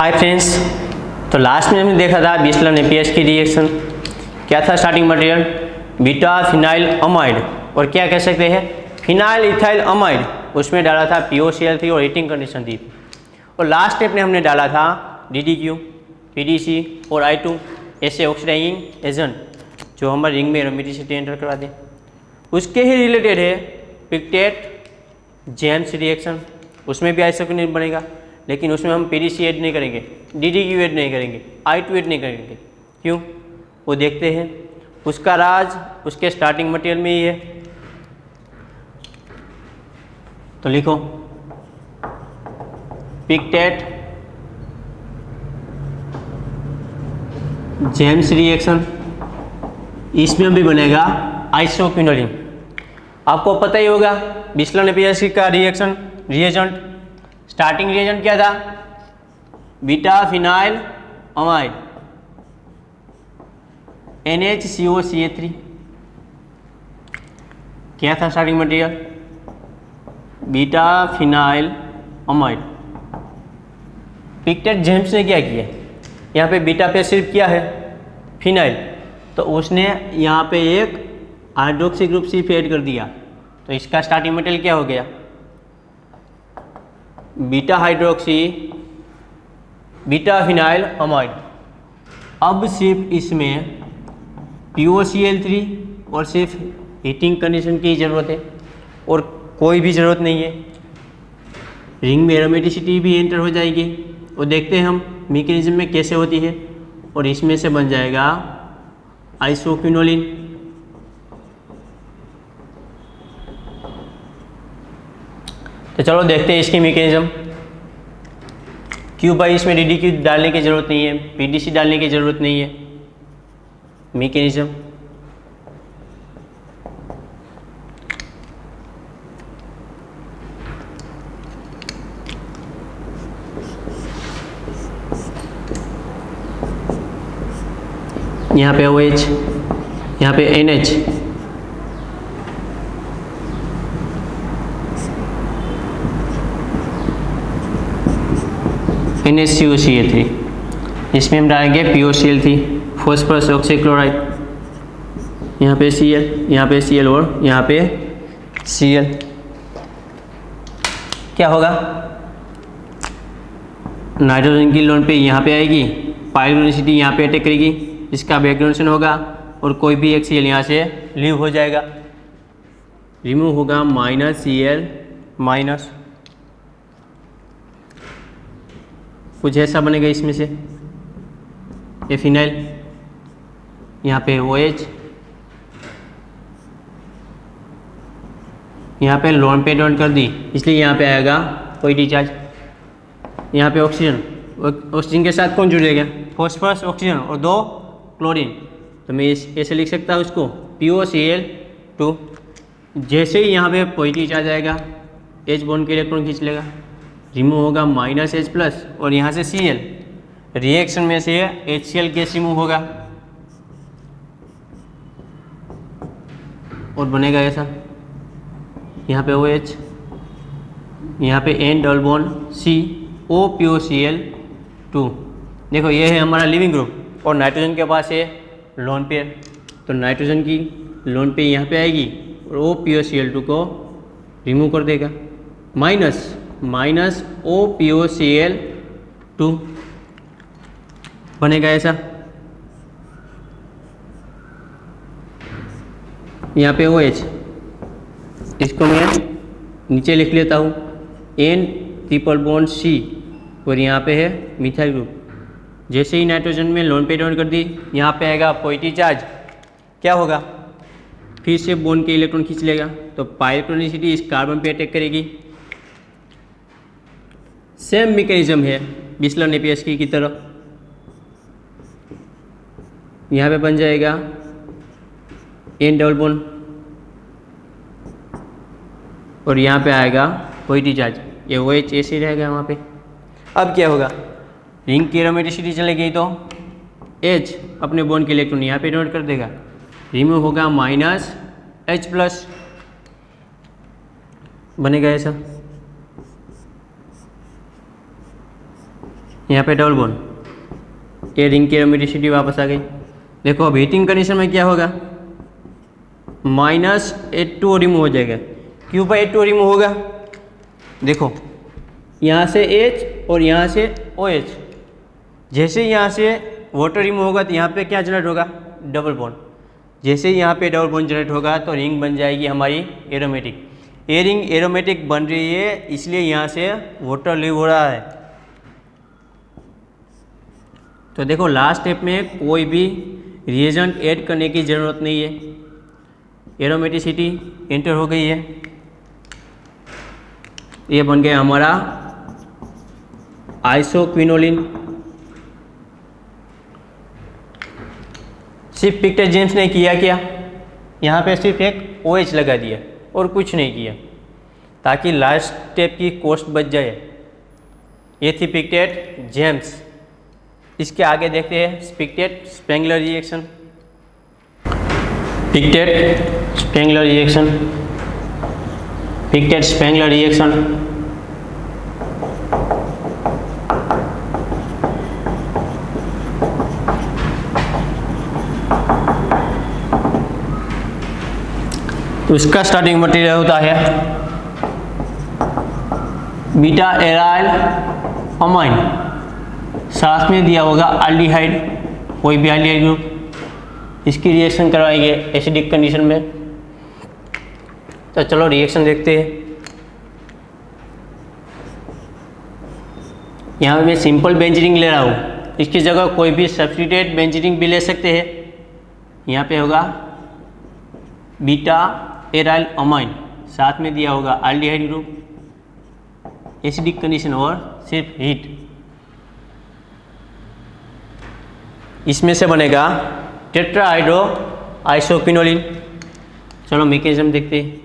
Hi friends, तो last में हमने देखा था बिस्लन एपीएच की रिएक्शन। क्या था starting material? Beta phenyl amide, और क्या कह सकते हैं फिनाइल इथाइल अमाइड। उसमें डाला था POCl3 और हीटिंग कंडीशन थी। और लास्ट स्टेप में हमने डाला था DDQ, PDC और I2 ऐसे ऑक्सीडाइजिंग एजेंट जो हमारे रिंग में एरोमेटिसिटी एंटर करवाते हैं। उसके ही रिलेटेड है पिक्टेट जेम्स रिएक्शन। उसमें भी आइसोक्रोनिल बनेगा, लेकिन उसमें हम PDC ऐड नहीं करेंगे, DDQ ऐड नहीं करेंगे, I2 ऐड नहीं करेंगे। क्यों? वो देखते हैं। उसका राज उसके स्टार्टिंग मटेरियल में ही है। तो लिखो पिक्टेट जेम्स रिएक्शन, इसमें भी बनेगा आइसोक्विनोलिन। आपको पता ही होगा बिस्लन एपीएच का रिएक्शन रिएजेंट, स्टार्टिंग रिएजेंट क्या था? Beta phenyl amide NHCOCA3। क्या था starting material? Beta phenyl amide. Pictet Gams ने क्या किया? यहाँ पे बीटा पे सिर्फ क्या है फिनाइल, तो उसने यहाँ पे एक हाइड्रोक्सी ग्रुप सिर्फ ऐड कर दिया। तो इसका स्टार्टिंग मटेरियल क्या हो गया? Beta hydroxy beta phenyl amide. अब सिर्फ इसमें POCl3 और सिर्फ हीटिंग कंडीशन की ज़रूरत है और कोई भी ज़रूरत नहीं है। रिंग में एरोमेटिसिटी भी एंटर हो जाएगी और देखते हैं हम मैकेनिज्म में कैसे होती है, और इसमें से बन जाएगा आइसोक्विनोलिन। तो चलो देखते हैं इसकी मैकेनिज्म। क्यों भाई इसमें DDQ डालने की ज़रूरत नहीं है, PDC डालने की ज़रूरत नहीं है। मैकेनिज्म यहाँ पे OH, यहाँ पे NH, NHCOCA3। इसमें हम डालेंगे POCl3 फॉस्फरस ऑक्सीक्लोराइड। यहाँ पे Cl, यहाँ पे Cl और यहाँ पे Cl। क्या होगा? नाइट्रोजन की लोन पे यहाँ पे आएगी, पाइरोनिसिटी यहाँ पे अटैक करेगी, इसका बैकग्राउंड होगा और कोई भी एक Cl यहाँ से लीव हो जाएगा, रिमूव होगा -Cl माइनस। कुछ ऐसा बनेगा इसमें से, ये फिनाइल, यहाँ पे OH, यहाँ पे लोन पे डोंट कर दी, इसलिए यहाँ पे आएगा पॉजिटिव चार्ज। यहाँ पे ऑक्सीजन, ऑक्सीजन के साथ कौन जुड़ेगा? फॉस्फरस ऑक्सीजन और 2 क्लोरीन। तो मैं ऐसे लिख सकता हूँ उसको POCl2। जैसे ही यहाँ पे पॉजिटिव चार्ज आएगा, H बॉन्ड के इलेक्ट्रॉन खींच लेगा, रिमूव होगा -H+ और यहाँ से Cl, रिएक्शन में से HCl गैस रिमूव होगा और बनेगा ऐसा। यहाँ पे OH, यहाँ पे N डबल बॉन्ड COPOCl2। देखो ये है हमारा लिविंग ग्रुप और नाइट्रोजन के पास है लोन पेयर। तो नाइट्रोजन की लोन पेयर यहाँ पे आएगी और OPOCl2 को रिमूव कर देगा, माइनस OPOCl2 बनेगा ऐसा। यहाँ पे OH, इसको मैं नीचे लिख लेता हूँ N ट्रिपल बॉन्ड C और यहाँ पे है मिथाइल ग्रुप। जैसे ही नाइट्रोजन में लोन पे डोन कर दी, यहाँ पे आएगा पॉजिटिव चार्ज। क्या होगा? फिर से बॉन्ड के इलेक्ट्रॉन खींच लेगा, तो पाइरोनिसिटी इस कार्बन पे अटैक करेगी। सेम मैकेनिज्म है बिस्लन एपीएच की तरह। यहाँ पे बन जाएगा N डबल बॉन्ड और यहाँ पे आएगा पॉजिटिव चार्ज, ये OH ऐसे रहेगा वहाँ पे। अब क्या होगा? रिंग की एरोमेटिसिटी चले गई तो H अपने बॉन्ड के इलेक्ट्रॉन यहाँ पे डोनेट कर देगा, रिमूव होगा -H+, बनेगा ऐसा। यहाँ पे डबल बॉन्ड, ये रिंग की एरोमेटिसिटी वापस आ गई। देखो अब हीटिंग कंडीशन में क्या होगा, -H2O रिमूव हो जाएगा। क्यों भाई H2O रिमूव होगा, देखो यहाँ से H और यहाँ से OH, जैसे यहाँ से वाटर रिमूव होगा तो यहाँ पे क्या जनरेट होगा, डबल बॉन्ड। जैसे यहाँ पे डबल बॉन्ड जनरेट होगा तो रिंग बन जाएगी हमारी एरोमेटिक। ये रिंग एरोमेटिक बन रही है इसलिए यहाँ से वाटर लीव हो रहा है। तो देखो लास्ट स्टेप में कोई भी रिएजेंट ऐड करने की ज़रूरत नहीं है, एरोमेटिसिटी एंटर हो गई है। ये बन गया हमारा आइसोक्विनोलिन। सिर्फ पिक्टर जेम्स ने किया क्या, यहाँ पे सिर्फ एक OH लगा दिया और कुछ नहीं किया, ताकि लास्ट स्टेप की कॉस्ट बच जाए। ये थी पिक्टेट जेम्स। इसके आगे देखते हैं Pictet Spengler reaction. Pictet Spengler reaction, Pictet Spengler reaction. तो इसका स्टार्टिंग मटेरियल होता है बीटा एराइल अमाइन, साथ में दिया होगा एल्डिहाइड, कोई भी एल्डिहाइड ग्रुप। इसकी रिएक्शन करवाएंगे एसिडिक कंडीशन में। तो चलो रिएक्शन देखते हैं। यहाँ पे मैं सिंपल बेंजीनिंग ले रहा हूँ, इसकी जगह कोई भी सब्स्टिट्यूटेड बेंजीनिंग भी ले सकते हैं। यहाँ पे होगा बीटा एराइल अमाइन, साथ में दिया होगा एल्डिहाइड ग्रुप, एसिडिक कंडीशन और सिर्फ हीट। इसमें से बनेगा टेट्राहाइड्रो आइसोक्विनोलिन। चलो मैकेनिज्म देखते हैं।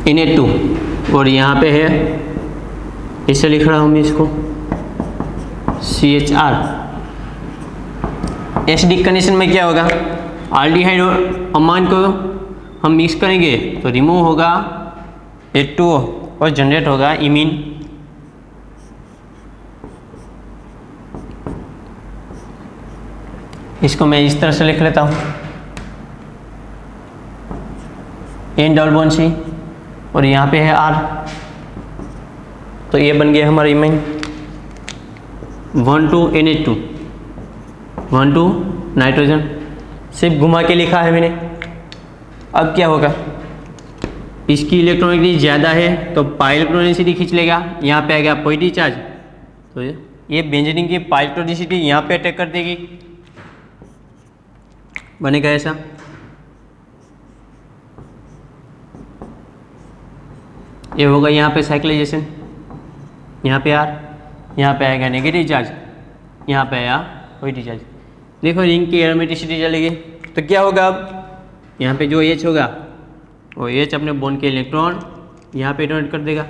Na2 और यहाँ पे है, इसे लिख रहा हूँ मैं इसको CHR। एसिडिक कंडीशन में क्या होगा, एल्डिहाइड और अमाइन को हम मिक्स करेंगे तो रिमूव होगा H2O और जनरेट होगा इमीन। इसको मैं इस तरह से लिख लेता हूँ, N डबल बॉन्ड C और यहाँ पे है R। तो ये बन गया हमारा इमीन 1,2 NH2, 1,2 नाइट्रोजन। सिर्फ घुमा के लिखा है मैंने। अब क्या होगा, इसकी इलेक्ट्रॉनिसिटी ज़्यादा है तो पाई इलेक्ट्रॉनिसिटी खींच लेगा, यहाँ पे आएगा पॉजिटिव चार्ज। तो ये बेंजीन की पाई इलेक्ट्रॉनिसिटी यहाँ पे अटैक कर देगी, बनेगा ऐसा। ये होगा यहाँ पे साइक्लाइजेशन, यहाँ पे R, यहाँ पे आएगा नेगेटिव चार्ज, यहाँ पे आया पॉजिटिव चार्ज। देखो रिंग की एरोमेटिसिटी चलेगी तो क्या होगा, अब यहाँ पे जो H होगा वो H अपने बॉन्ड के इलेक्ट्रॉन यहाँ पे डोनेट कर देगा।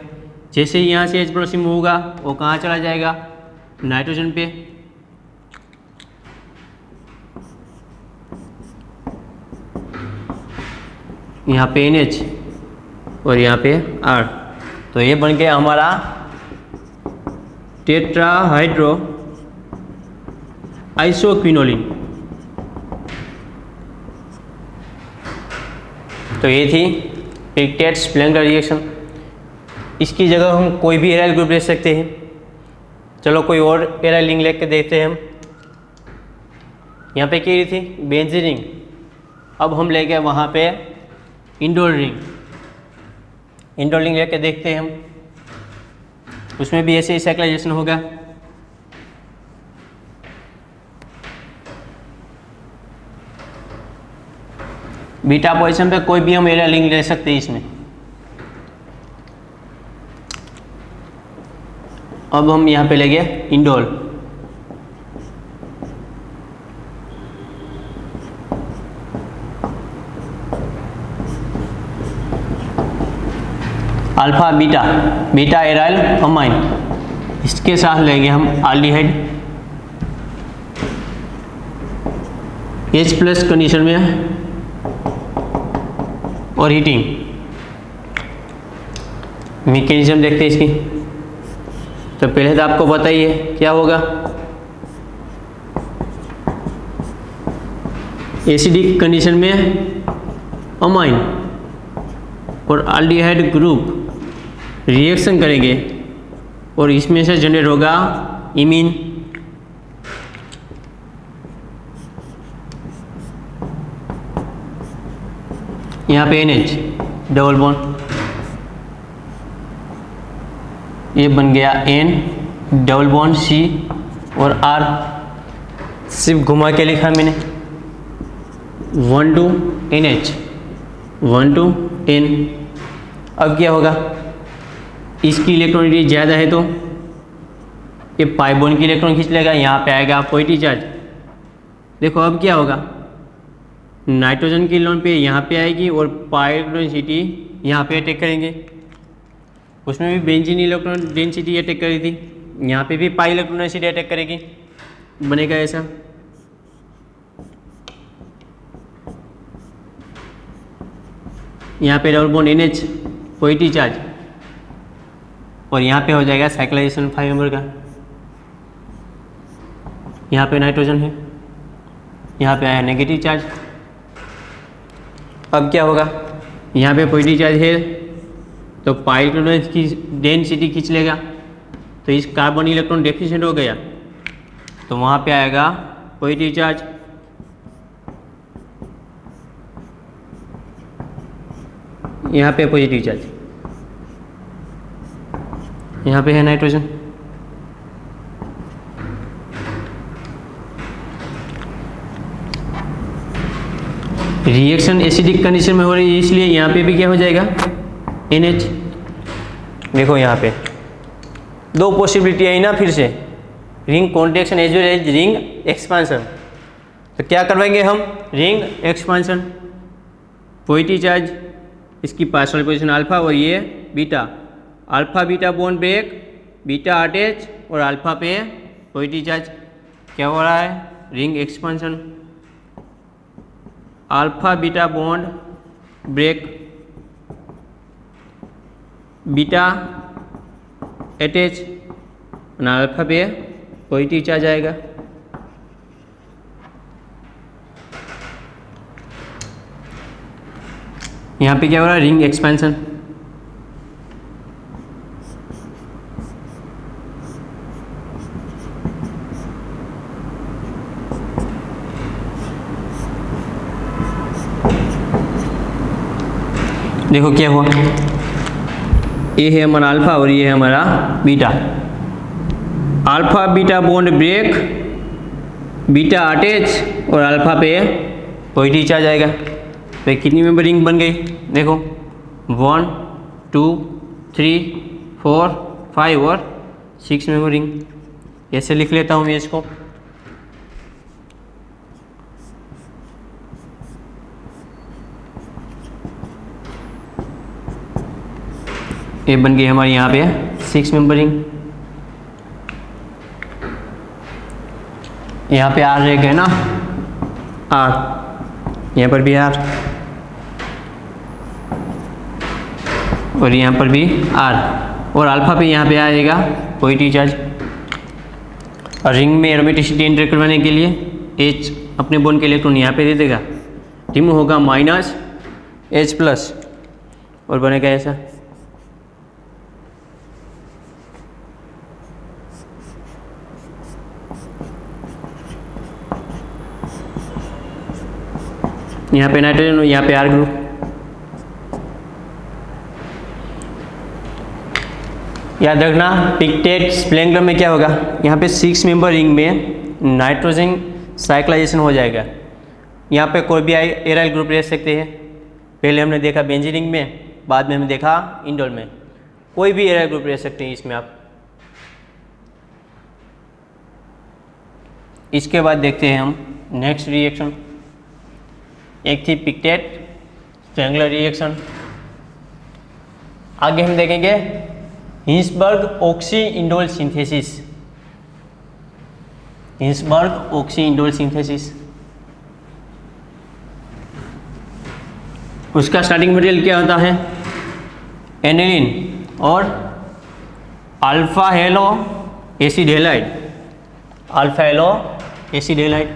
जैसे ही यहाँ से H प्लस रिमूव होगा वो कहाँ चला जाएगा, नाइट्रोजन पे। यहाँ पे NH और यहाँ पे R। तो ये बन गया हमारा टेट्राहाइड्रो आइसोक्विनोलिन। तो ये थी पिक्टेट स्पेंगलर रिएक्शन। इसकी जगह हम कोई भी एराइल ग्रुप ले सकते हैं। चलो कोई और एराइल रिंग लेके देखते हैं हम। यहाँ पे क्या थी, बेंजीन रिंग। अब हम ले गए वहाँ पे इंडोल रिंग। इंडोल रिंग लेके देखते हैं हम, उसमें भी ऐसे ही साइक्लाइजेशन होगा। बीटा पोजीशन पे कोई भी हम एराइल रिंग ले सकते हैं इसमें। अब हम यहाँ पे ले गए indole. Alpha beta, beta aryl amine, इसके साथ लेंगे हम एल्डिहाइड। H+ कंडीशन में और हीटिंग मैकेनिज्म देखते हैं इसकी। तो पहले तो आपको पता ही है क्या होगा, एसिडिक कंडीशन में अमाइन और एल्डिहाइड ग्रुप रिएक्शन करेंगे और इसमें से जनरेट होगा इमीन। यहाँ पे NH डबल बॉन्ड, ये बन गया N डबल बॉन्ड C और R, सिर्फ घुमा के लिखा मैंने 1 to NH 1 to N। अब क्या होगा, इसकी इलेक्ट्रॉनिटी ज़्यादा है तो ये पाई बॉन्ड की इलेक्ट्रॉन खींच लेगा, यहाँ पे आएगा पॉजिटिव चार्ज। देखो अब क्या होगा, नाइट्रोजन की इलेक्ट्रॉन पे यहाँ पे आएगी और पाई डेंसिटी यहाँ पे अटैक करेंगे। उसमें भी बेंजीन इलेक्ट्रॉन डेंसिटी अटैक करी थी, यहाँ पे भी पाई इलेक्ट्रॉन डेंसिटी अटैक करेगी, बनेगा ऐसा। यहाँ पे double bond NH positive charge और यहाँ पे हो जाएगा साइक्लाइजेशन 5 मेंबर का। यहाँ पे नाइट्रोजन है, यहाँ पे आया नेगेटिव चार्ज। अब क्या होगा, यहाँ पे पॉजिटिव चार्ज है तो पाई इलेक्ट्रॉन की डेंसिटी खींच लेगा, तो इस कार्बन इलेक्ट्रॉन डेफिशिएंट हो गया तो वहाँ पे आएगा पॉजिटिव चार्ज। यहाँ पे पॉजिटिव चार्ज, यहाँ पे है नाइट्रोजन। रिएक्शन एसिडिक कंडीशन में हो रही है इसलिए यहाँ पे भी क्या हो जाएगा NH। देखो यहाँ पे दो पॉसिबिलिटी आई ना, फिर से ring contraction as well as ring expansion. तो क्या करवाएंगे हम, रिंग एक्सपांशन, पॉजिटिव चार्ज, इसकी पार्शियल पोजीशन अल्फा और ये beta, alpha beta bond break, beta attach और अल्फा पे पॉजिटिव चार्ज। क्या हो रहा है, ring expansion, alpha beta bond break, beta attach और अल्फा पे पॉजिटिव चार्ज आएगा। यहाँ पे क्या हो रहा है, रिंग एक्सपेंशन। देखो क्या हुआ, ये है हमारा अल्फा और ये है हमारा beta. Alpha beta bond break, beta attach और अल्फा पे पॉजिटिव चार्ज आएगा। तो कितनी मेंबर रिंग बन गई, देखो 1 2 3 4 5 और 6 मेंबर रिंग। ऐसे लिख लेता हूँ मैं इसको। ये बन गई हमारी यहाँ पे 6 मेंबर रिंग। यहाँ पे R रह गए ना, R, यहाँ पर भी R और यहाँ पर भी R और अल्फा पे यहाँ पे आएगा पॉजिटिव चार्ज। और रिंग में एरोमेटिसिटी एंटर करवाने के लिए H अपने बॉन्ड के इलेक्ट्रॉन यहाँ पे दे देगा, रिमूव होगा -H+ और बनेगा ऐसा। यहाँ पे नाइट्रोजन और यहाँ पे R ग्रुप। याद रखना पिक्टेट स्प्लेंगलर में क्या होगा, यहाँ पे 6 मेंबर रिंग में नाइट्रोजन साइक्लाइजेशन हो जाएगा। यहाँ पे कोई भी एराइल ग्रुप रह सकते हैं। पहले हमने देखा बेंजीन रिंग में, बाद में हमने देखा इंडोल में। कोई भी एराइल ग्रुप रह सकते हैं इसमें आप। इसके बाद देखते हैं हम नेक्स्ट रिएक्शन। एक थी पिक्टेट स्प्लेंगलर रिएक्शन। आगे हम देखेंगे Hinsberg oxy indole synthesis. Hinsberg oxy indole synthesis उसका स्टार्टिंग मटेरियल क्या होता है? एनिलीन और alpha halo acid halide, alpha halo acid halide.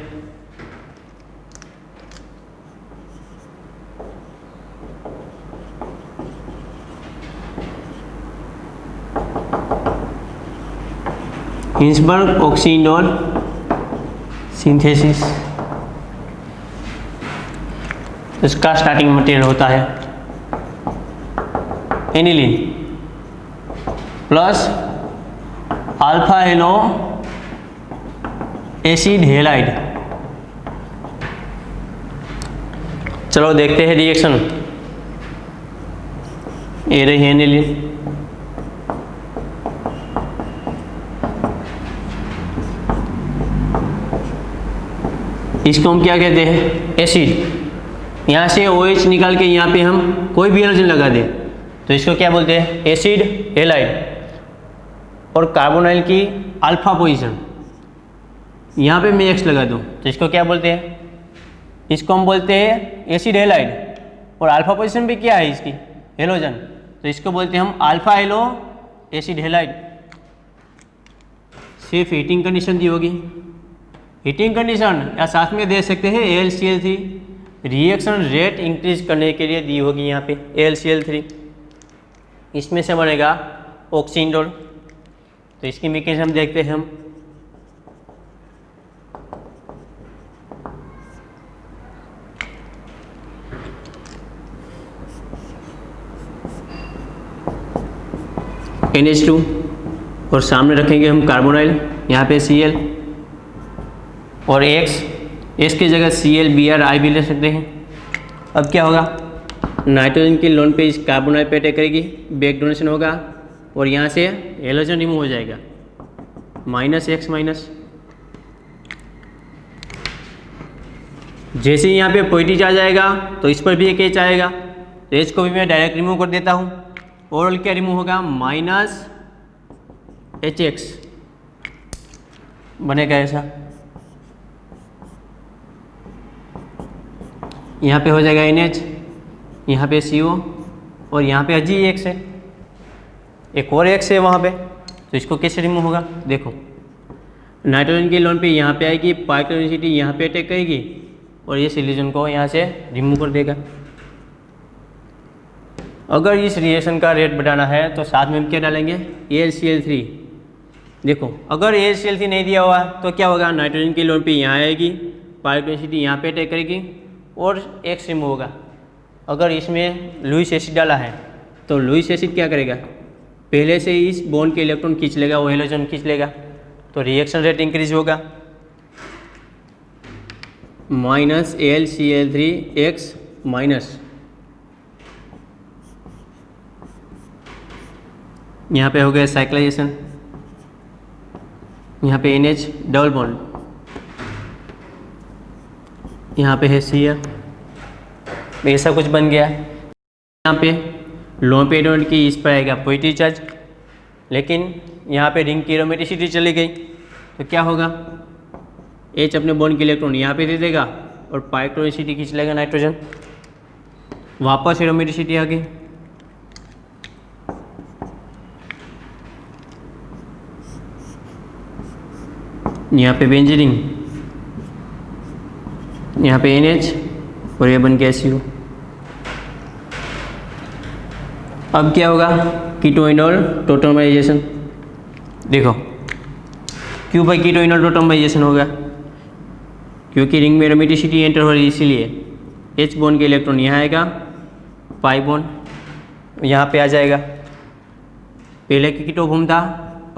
Hinsberg oxindole synthesis, इसका स्टार्टिंग मटेरियल होता है aniline plus alpha halo acid halide. चलो देखते हैं रिएक्शन। ये रही एनिलीन, इसको हम क्या कहते हैं? एसिड। यहाँ से OH निकाल के यहाँ पे हम कोई भी हाइड्रोजन लगा दें तो इसको क्या बोलते हैं? Acid halide. और कार्बोनाइल की अल्फा पोजीशन, यहाँ पे मैं X लगा दूँ तो इसको क्या बोलते हैं? इसको हम बोलते हैं एसिड हेलाइड। और अल्फा पोजीशन पे क्या है इसकी? हेलोजन, तो इसको बोलते हैं हम अल्फा हेलो एसिड हेलाइड। सिर्फ हीटिंग कंडीशन दी होगी, हीटिंग कंडीशन या साथ में दे सकते हैं AlCl3, रिएक्शन रेट इंक्रीज करने के लिए दी होगी यहाँ पे AlCl3। इसमें से बनेगा ऑक्सीइंडोल। तो इसकी मैकेनिज्म देखते हैं हम। NH2 और सामने रखेंगे हम कार्बोनाइल, यहाँ पे Cl और X की जगह ClBr भी ले सकते हैं। अब क्या होगा? नाइट्रोजन की लोन पे इस कार्बोनाइल पे अटैक करेगी, बैक डोनेशन होगा और यहाँ से हेलोजन रिमूव हो जाएगा, -X-। जैसे ही यहाँ पे पॉजिटिव आ जाएगा तो इस पर भी एक H आएगा, तो H को भी मैं डायरेक्ट रिमूव कर देता हूँ। ओवरऑल क्या रिमूव होगा? -HX बनेगा ऐसा। यहाँ पे हो जाएगा NH, यहाँ पे CO और यहाँ पे अजी X है, एक और X है वहाँ पे, तो इसको कैसे रिमूव होगा? देखो, नाइट्रोजन की लोन पे यहाँ पे आएगी, पाइक्लोनिसिटी यहाँ पे अटैक करेगी और ये सिलीजन को यहाँ से रिमूव कर देगा। अगर इस रिएक्शन का रेट बढ़ाना है तो साथ में हम क्या डालेंगे? AlCl3। देखो, अगर AlCl3 नहीं दिया हुआ तो क्या होगा? नाइट्रोजन की लोन पे यहाँ आएगी, पाइक्लोनिसिटी यहाँ पे अटैक करेगी और X रिमूव होगा। अगर इसमें लुईस एसिड डाला है तो लुईस एसिड क्या करेगा? पहले से इस बॉन्ड के इलेक्ट्रॉन खींच लेगा, वो हेलोजन खींच लेगा, तो रिएक्शन रेट इंक्रीज होगा, -AlCl3X माइनस, यहाँ पे हो गया साइक्लाइजेशन, यहाँ पे NH डबल बॉन्ड, यहाँ पे है Cl, ऐसा कुछ बन गया। यहाँ पे लोन पे एलिमेंट की इस पर आएगा पॉजिटिव चार्ज, लेकिन यहाँ पे रिंग की एरोमेटिसिटी चली गई तो क्या होगा? H अपने बॉन्ड के इलेक्ट्रॉन यहाँ पे दे देगा और पाइक्लोनिसिटी खींच लेगा नाइट्रोजन, वापस एरोमेटिसिटी आ गई। यहाँ पे बेंजीन, यहाँ पे NH और ये बन गया CO। अब क्या होगा? कीटोइनोल टोटोमराइजेशन। देखो, क्यों भाई कीटोइनोल टोटोमराइजेशन होगा? क्योंकि रिंग में एरोमेटिसिटी एंटर हो रही है, इसीलिए H बॉन्ड के इलेक्ट्रॉन यहाँ आएगा, पाई बॉन्ड यहाँ पे आ जाएगा। पहले कीटो फॉर्म था,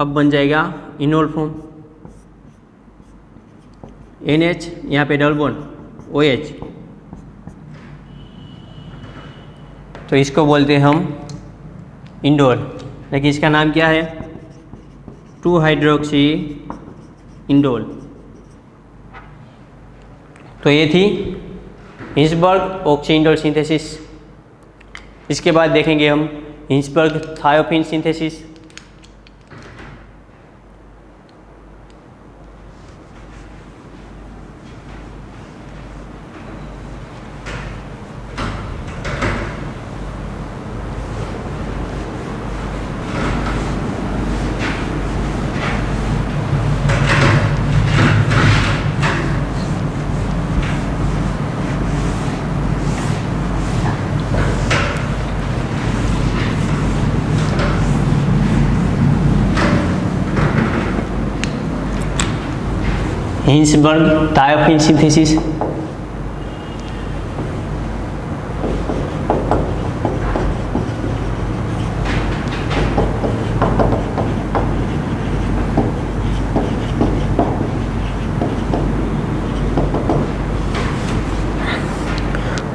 अब बन जाएगा इनोल फॉर्म, NH यहाँ पे डबल बॉन्ड OH, तो इसको बोलते हैं हम इंडोल, लेकिन इसका नाम क्या है? 2-हाइड्रोक्सी इंडोल। तो ये थी हिंसबर्ग ऑक्सीइंडोल सिंथेसिस। इसके बाद देखेंगे हम Hinsberg thiophene synthesis. Hinsberg thiophene synthesis.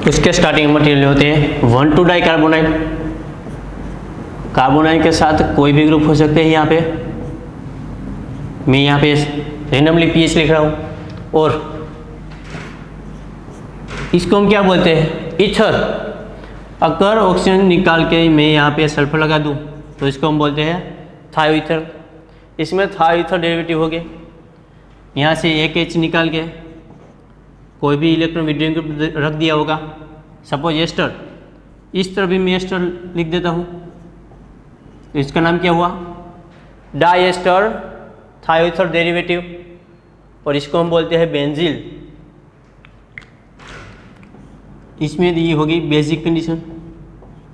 उसके स्टार्टिंग मटेरियल होते हैं 1,2 डाइकार्बोनाइल। कार्बोनाइल के साथ कोई भी ग्रुप हो सकते हैं। यहाँ पे मैं यहाँ पे रेंडमली पीएच लिख रहा हूँ। और इसको हम क्या बोलते हैं, ईथर। अगर ऑक्सीजन निकाल के मैं यहाँ पे सल्फर लगा दूँ तो इसको हम बोलते हैं थायोईथर। इसमें थायोईथर डेरिवेटिव हो गए। यहाँ से एक H निकाल के कोई भी इलेक्ट्रॉन विड्रॉइंग ग्रुप रख दिया होगा, सपोज एस्टर, इस तरह भी मैं एस्टर लिख देता हूँ, तो इसका नाम क्या हुआ, डाइएस्टर थायोईथर डेरिवेटिव। और इसको हम बोलते हैं बेंजील। इसमें ये होगी बेसिक कंडीशन,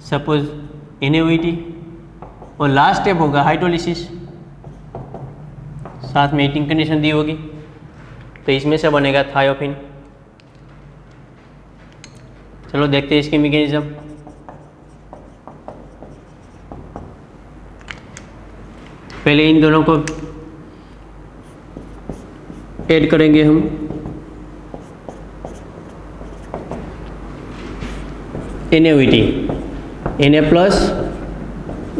सपोज NaOH। और लास्ट स्टेप होगा हाइड्रोलिसिस, साथ में हीटिंग कंडीशन दी होगी, तो इसमें से बनेगा थायोफिन। चलो देखते हैं इसकी मैकेनिज्म। पहले इन दोनों को ऐड करेंगे हम। NaOH,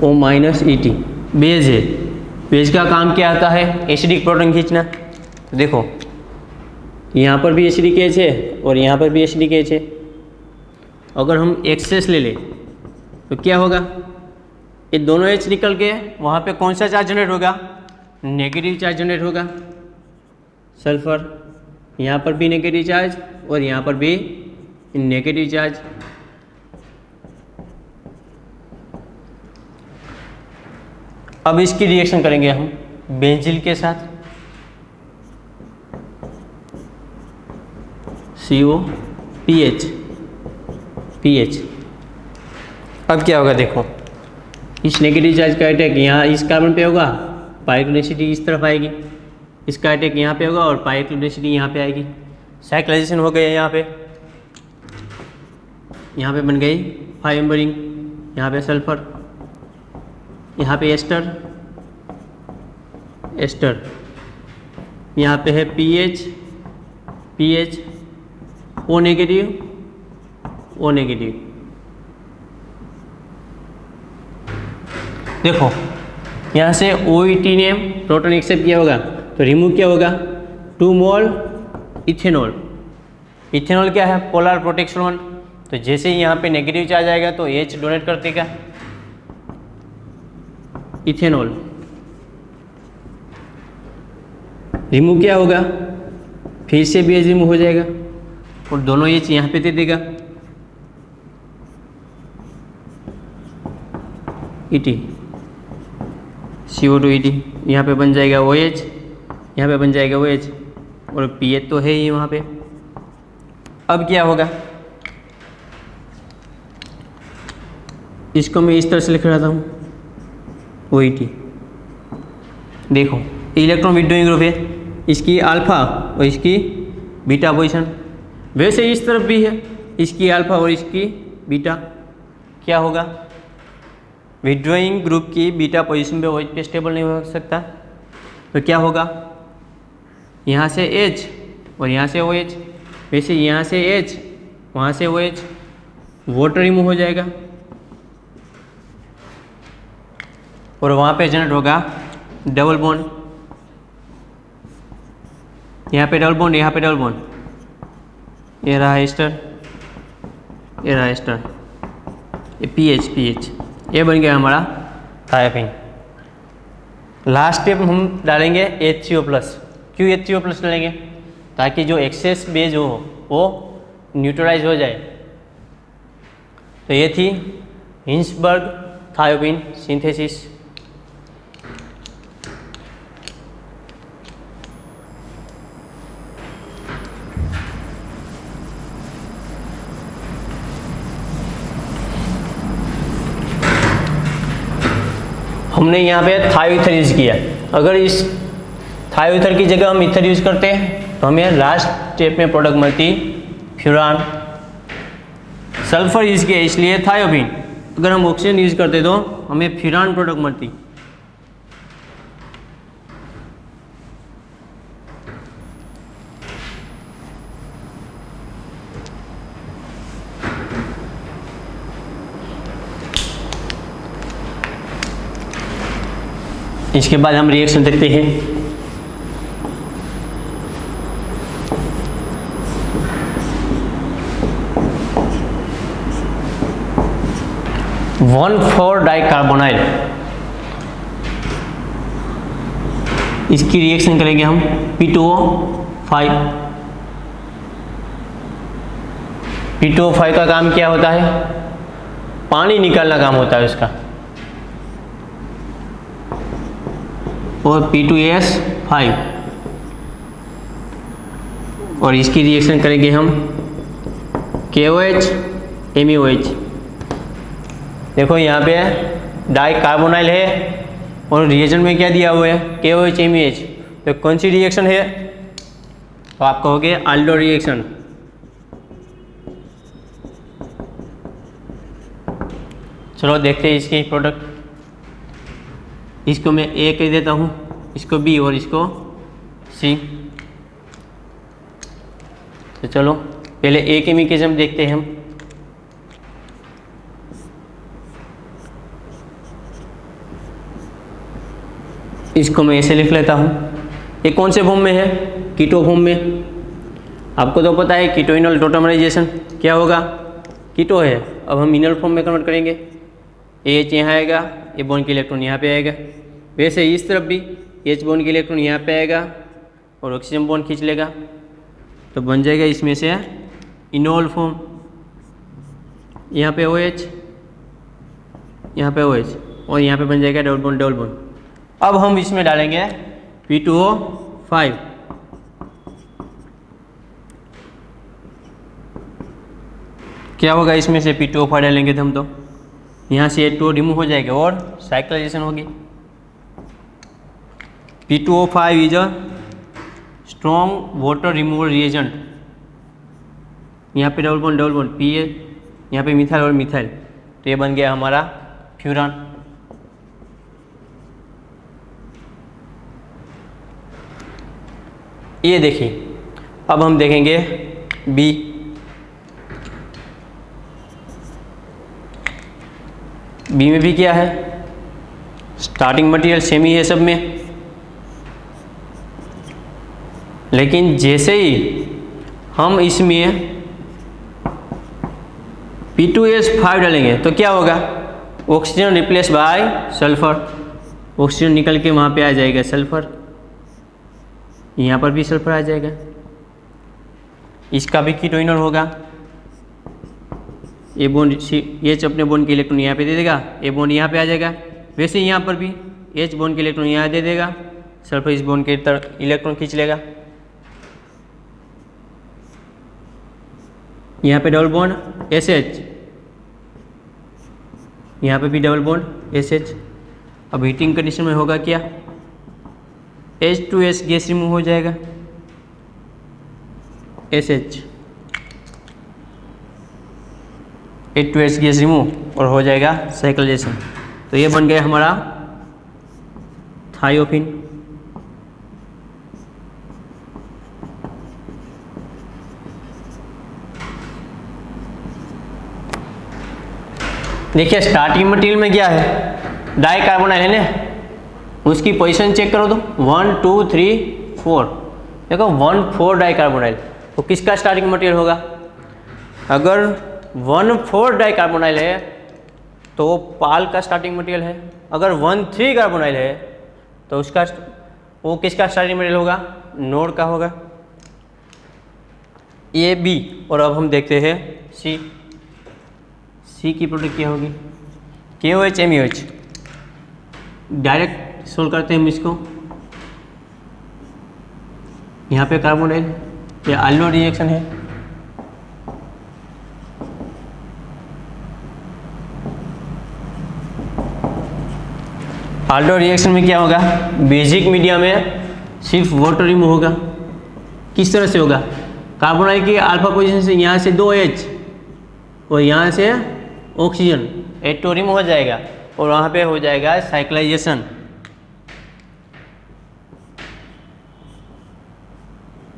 Na+O-ET बेज है। बेज का काम क्या आता है, एसिडिक प्रोटॉन खींचना। तो देखो यहाँ पर भी एसिडिक एच है और यहाँ पर भी एसिडिक एच है। अगर हम एक्सेस ले लें तो क्या होगा, ये दोनों एच निकल के वहाँ पे कौन सा चार्ज जनरेट होगा, नेगेटिव चार्ज जनरेट होगा, सल्फर। यहाँ पर भी नेगेटिव चार्ज और यहाँ पर भी नेगेटिव चार्ज। अब इसकी रिएक्शन करेंगे हम बेंजील के साथ, COPH। अब क्या होगा, देखो इस नेगेटिव चार्ज का अटैक यहाँ इस कार्बन पे होगा, पाइरिक डेंसिटी इस तरफ आएगी, इसका अटैक यहाँ पे होगा और पाइरिक डेंसिटी यहाँ पे आएगी। साइक्लाइजेशन हो गया यहाँ पे बन गई 5 एम्बर रिंग, यहाँ पे सल्फर, यहाँ पे एस्टर, यहाँ पे है पीएच, O नेगेटिव। देखो यहाँ से OET ने प्रोटॉन एक्सेप्ट किया होगा तो रिमूव क्या होगा, 2 मोल इथेनॉल। इथेनॉल क्या है, पोलर प्रोटेक्शन 1। तो जैसे ही यहाँ पे नेगेटिव चार्ज आएगा तो H डोनेट कर देगा इथेनॉल। रिमूव क्या होगा, फिर से भी रिमूव हो जाएगा और दोनों H यहाँ पे दे देगा ET, CO2 ET। यहाँ पे बन जाएगा OH, यहाँ पे बन जाएगा OH और PH तो है ही वहाँ पे। अब क्या होगा, इसको मैं इस तरह से लिख रहा हूँ OET। देखो इलेक्ट्रॉन विड्रॉइंग ग्रुप है, इसकी अल्फा और इसकी बीटा पोजीशन। वैसे इस तरफ भी है, इसकी अल्फा और इसकी बीटा। क्या होगा, विड्रॉइंग ग्रुप की बीटा पोजीशन पे OH पे स्टेबल नहीं हो सकता, तो क्या होगा, यहाँ से H और यहाँ से OH। वैसे यहाँ से H वहाँ से OH, वाटर रिमूव हो जाएगा और वहाँ पे जनरेट होगा डबल बॉन्ड। यहाँ पे डबल बॉन्ड, यहाँ पे डबल बॉन्ड, ये रहा एस्टर, ये रहा एस्टर, ये पीएच, ये बन गया हमारा थायोफिन। लास्ट स्टेप हम डालेंगे HCO+। क्यों HCO+ डालेंगे, ताकि जो एक्सेस बेज हो वो न्यूट्रलाइज हो जाए। तो ये थी हिंसबर्ग थायोफिन सिंथेसिस। हमने यहाँ पे थायोईथर यूज़ किया। अगर इस थायोईथर की जगह हम ईथर यूज़ करते हैं तो हमें लास्ट स्टेप में प्रोडक्ट मिलती फ्यूरान। सल्फर यूज किया इसलिए थायोफिन। अगर हम ऑक्सीजन यूज करते तो हमें फ्यूरान प्रोडक्ट मिलती। इसके बाद हम रिएक्शन देखते हैं। वन 4 डाइकार्बोनाइल, इसकी रिएक्शन करेंगे हम P2O5। P2O5 का काम क्या होता है? पानी निकालना काम होता है उसका। और P2S5, और इसकी रिएक्शन करेंगे हम KOH MeOH। देखो यहाँ पे डाइकार्बोनाइल है और रिएजेंट में क्या दिया हुआ है? KOH MeOH। तो कौन सी रिएक्शन है? तो आप कहोगे आल्डो रिएक्शन। चलो देखते हैं इसकी प्रोडक्ट। इसको मैं A कह देता हूँ, इसको B और इसको C। तो चलो पहले A के मैकेनिज्म देखते हैं हम। इसको मैं ऐसे लिख लेता हूँ। ये कौन से फॉर्म में है? कीटो फॉर्म में। आपको तो पता है कीटोइनल टोटमराइजेशन क्या होगा? कीटो है, अब हम इनल फॉर्म में कन्वर्ट करेंगे। H यहाँ आएगा, ये बॉन्ड के इलेक्ट्रॉन यहाँ पे आएगा। वैसे इस तरफ भी H बॉन्ड के इलेक्ट्रॉन यहाँ पे आएगा और ऑक्सीजन बॉन्ड खींच लेगा, तो बन जाएगा इसमें से इनोल फॉर्म। यहाँ पे OH, यहाँ पे OH और यहाँ पे बन जाएगा डबल बॉन्ड डबल बॉन्ड। अब हम इसमें डालेंगे P2O5। क्या होगा इसमें से? P2O5 डालेंगे तो हम तो यहाँ से H2O रिमूव हो जाएगा और साइक्लाइजेशन होगी। P2O5 is a strong water removal reagent. यहाँ पे डबल बॉन्ड P है, यहाँ पे मिथाइल और मिथाइल, तो ये बन गया हमारा फ्यूरान। ये देखिए, अब हम देखेंगे B। B में भी क्या है? स्टार्टिंग मटेरियल सेम ही है सब में, लेकिन जैसे ही हम इसमें P2S5 डालेंगे तो क्या होगा? Oxygen replace by sulphur. Oxygen निकल के वहाँ पे आ जाएगा सल्फर, यहाँ पर भी सल्फर आ जाएगा। इसका भी कीटोइनल होगा। ये बॉन्ड H अपने बॉन्ड के इलेक्ट्रॉन यहाँ पे दे देगा, ये बॉन्ड यहाँ पे आ जाएगा। वैसे यहाँ पर भी H बॉन्ड के इलेक्ट्रॉन यहाँ दे देगा, सल्फर इस बॉन्ड के तरफ इलेक्ट्रॉन खींच लेगा। यहाँ पे डबल बॉन्ड SH, यहाँ पे भी डबल बॉन्ड SH। अब हीटिंग कंडीशन में होगा क्या? H2S गैस रिमूव हो जाएगा, SH H2S गैस रिमूव और हो जाएगा साइक्लाइजेशन। तो ये बन गया हमारा थायोफिन। देखिए स्टार्टिंग मटेरियल में क्या है? डाइकार्बोनाइल है ना, उसकी पोजीशन चेक करो तो 1 2 3 4। देखो 1 4 डाइकार्बोनाइल, तो किसका स्टार्टिंग मटेरियल होगा? अगर 1 4 डाइकार्बोनाइल है तो पाल का स्टार्टिंग मटेरियल है। अगर 1 3 कार्बोनाइल है तो उसका वो किसका स्टार्टिंग मटेरियल होगा? नोड का होगा। ये बी। और अब हम देखते हैं सी। सी की प्रोडक्ट क्या होगी? KOH MeOH। डायरेक्ट सोल्व करते हैं हम इसको। यहाँ पे कार्बोनाइल, ये आल्डो रिएक्शन है। आल्डो रिएक्शन में क्या होगा? बेसिक मीडिया में सिर्फ वाटर रिमूव होगा, किस तरह से होगा, कार्बोनाइल की अल्फा पोजीशन से यहाँ से 2H और यहाँ से ऑक्सीजन H2 रिमूव हो जाएगा और वहाँ पे हो जाएगा साइक्लाइजेशन।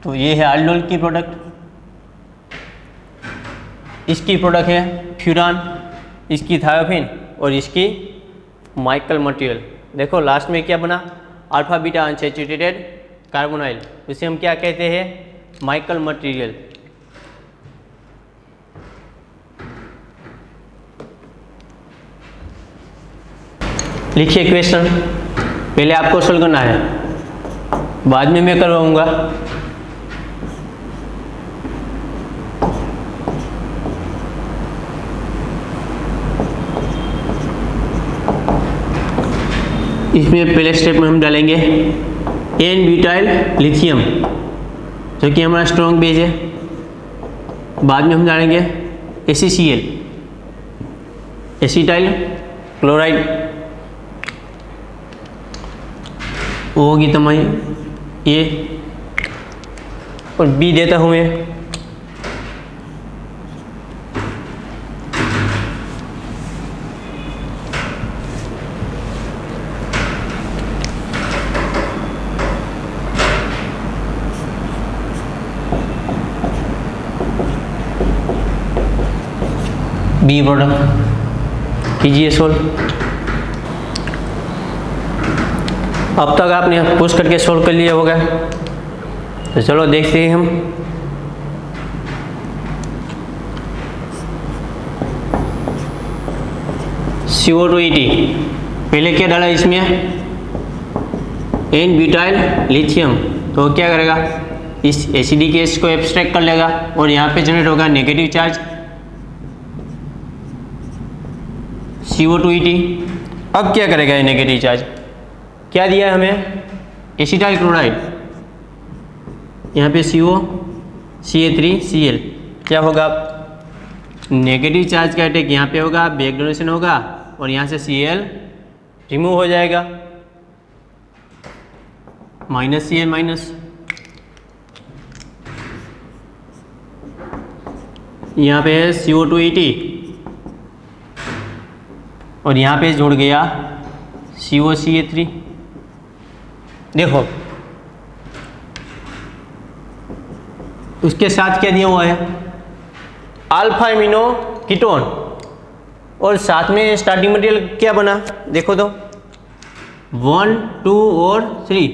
तो ये है aldol की प्रोडक्ट, इसकी प्रोडक्ट है फ्यूरान, इसकी थायोफिन और इसकी माइकल मटेरियल। देखो लास्ट में क्या बना, अल्फा बीटा अनसैचुरेटेड कार्बोनाइल, उसे हम क्या कहते हैं, माइकल मटेरियल। लिखिए क्वेश्चन, पहले आपको सोल्व करना है, बाद में मैं करवाऊंगा। इसमें पहले स्टेप में हम डालेंगे एन ब्यूटाइल लिथियम जो कि हमारा स्ट्रॉन्ग बेस है। बाद में हम डालेंगे ACCl एसिटाइल क्लोराइड, वो होगी तुम्हारी ये, और बी देता हूँ मैं बी प्रोडक्ट। कीजिए सोल्व। अब तक आपने पुश करके सोल्व कर लिया होगा, तो चलो देखते हैं हम। CO2ET, पहले क्या डाला इसमें, एन ब्यूटाइल लिथियम, तो क्या करेगा, इस एसिडिक गैस को एब्स्ट्रैक्ट कर लेगा और यहाँ पे जनरेट होगा नेगेटिव चार्ज CO2ET। अब क्या करेगा ये नेगेटिव चार्ज, क्या दिया है हमें, एसिटाइल क्लोराइड, यहाँ पे CO CA3Cl, क्या होगा, नेगेटिव चार्ज का अटैक यहाँ पे होगा, बैक डोनेशन होगा और यहाँ से Cl रिमूव हो जाएगा, माइनस Cl माइनस, यहाँ पे है CO2ET और यहाँ पे जुड़ गया COCA3। देखो उसके साथ क्या दिया हुआ है, अल्फा एमिनो कीटोन, और साथ में स्टार्टिंग मटेरियल क्या बना, देखो तो 1 2 और 3,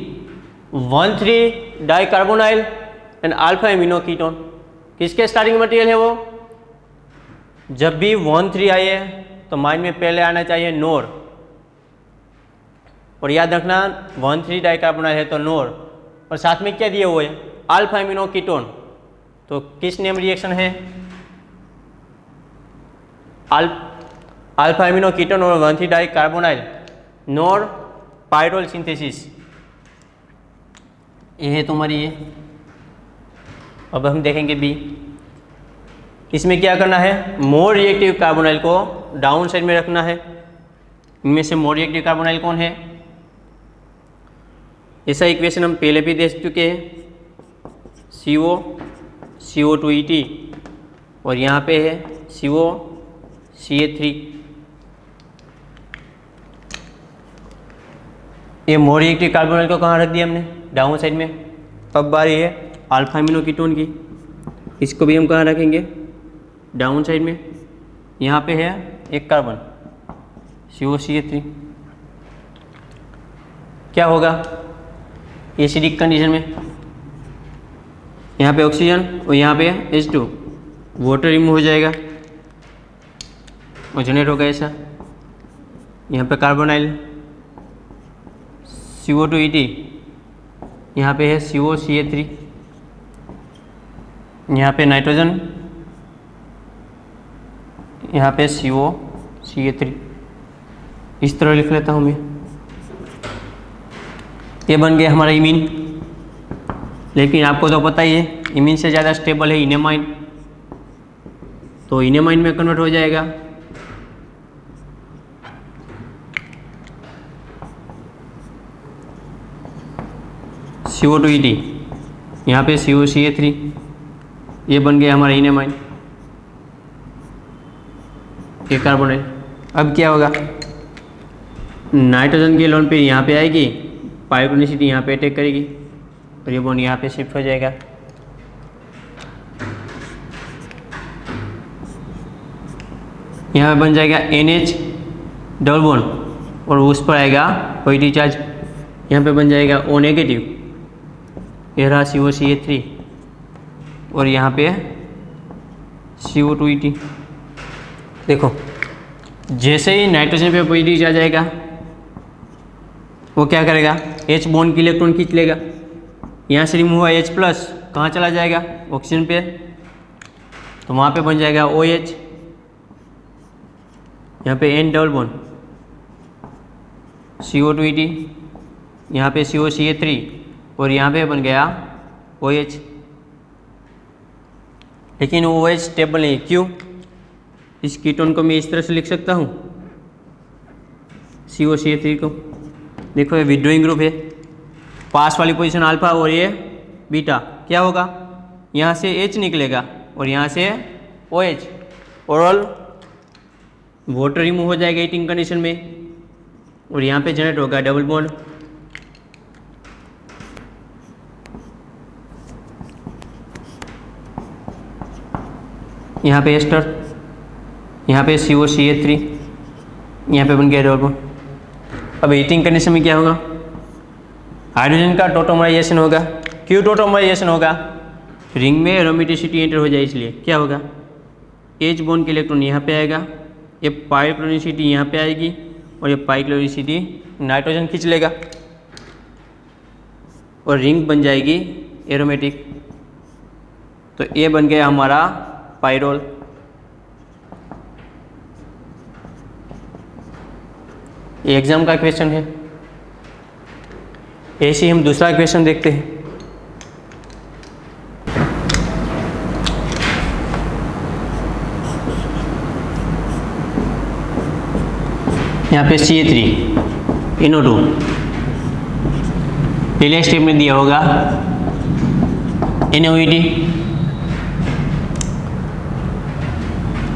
1,3 डाइकार्बोनाइल एंड अल्फा एमिनो कीटोन। किसके स्टार्टिंग मटेरियल है वो, जब भी 1,3 आए तो माइंड में पहले आना चाहिए नोर, और याद रखना 1,3 डाइकार्बोनाइल है तो नोर, और साथ में क्या दिए हुए है, अल्फा एमिनो कीटोन। तो किस नेम रिएक्शन है, अल्फा एमिनो कीटोन और 1,3 डाइकार्बोनाइल नोर पायरोल सिंथेसिस, ये है तुम्हारी ये। अब हम देखेंगे बी, इसमें क्या करना है, मोर रिएक्टिव कार्बोनाइल को डाउन साइड में रखना है। इनमें से मोर रिएक्टिव कार्बोनाइल कौन है, ऐसा इक्वेशन हम पहले भी देख चुके हैं, CO2ET और यहाँ पे है COCA3। ये मोर रिएक्टिव कार्बोनाइल को कहाँ रख दिया हमने, डाउन साइड में। अब बारी है अल्फा एमिनो कीटोन की, इसको भी हम कहाँ रखेंगे, डाउन साइड में। यहाँ पे है एक कार्बन COCA3, क्या होगा एसिडिक कंडीशन में, यहाँ पे ऑक्सीजन और यहाँ पे H2, वाटर रिमूव हो जाएगा और जनरेट होगा ऐसा। यहाँ पे कार्बोनाइल CO2ET, यहाँ पे है COCA3, यहाँ पे नाइट्रोजन, यहाँ पे COCA3। इस तरह लिख लेता हूँ मैं। ये बन गया हमारा इमीन, लेकिन आपको तो पता ही है इमीन से ज़्यादा स्टेबल है इनेमाइन, तो इनेमाइन में कन्वर्ट हो जाएगा। CO2ET यहाँ पे COCA3, ये बन गया हमारा इनेमाइन, ये कार्बोनाइल। अब क्या होगा, नाइट्रोजन के लोन पे यहाँ पे आएगी, पाइरोनिसिटी यहाँ पे अटैक करेगी और ये बॉन्ड यहाँ पे शिफ्ट हो जाएगा। यहाँ पे बन जाएगा NH डबल बॉन्ड और उस पर आएगा पॉजिटिव चार्ज, यहाँ पे बन जाएगा O नेगेटिव, ये रहा COCA3 और यहाँ पे CO2ET। देखो जैसे ही नाइट्रोजन पे पॉजिटिव चार्ज आएगा वो क्या करेगा, H बॉन्ड की इलेक्ट्रॉन खींच लेगा, यहाँ से रिमूव हुआ H प्लस कहाँ चला जाएगा, ऑक्सीजन पे, तो वहाँ पे बन जाएगा OH, यहाँ पे N डबल बॉन्ड, CO2ET, यहाँ पे COCA3 और यहाँ पे बन गया OH। लेकिन OH स्टेबल नहीं, क्यों, इस कीटोन को मैं इस तरह से लिख सकता हूँ, COCA3 को, देखो ये विड्रॉइंग ग्रुप है, पास वाली पोजीशन अल्फा और ये बीटा, क्या होगा, यहाँ से H निकलेगा और यहाँ से OH, ओवरऑल वाटर रिमूव हो जाएगा हीटिंग कंडीशन में और यहाँ पे जनरेट होगा डबल बॉन्ड। यहाँ पे एस्टर, यहाँ पे COCA3, यहाँ पे बन गया डबल बॉन्ड। अब हीटिंग कंडीशन में क्या होगा, हाइड्रोजन का टोटोमराइजेशन होगा। क्यों टोटोमराइजेशन होगा, रिंग में एरोमेटिसिटी एंटर हो जाए, इसलिए क्या होगा, H बॉन्ड के इलेक्ट्रॉन यहाँ पे आएगा, ये पाइक्लोनिसिटी यहाँ पे आएगी और ये पाइक्लोनिसिटी नाइट्रोजन खींच लेगा और रिंग बन जाएगी एरोमेटिक। तो ये बन गया हमारा पाइरोल। ये एग्जाम का क्वेश्चन है। ऐसे ही हम दूसरा क्वेश्चन देखते हैं। यहाँ पे CA3 NO2 पहले स्टेप में दिया होगा NOET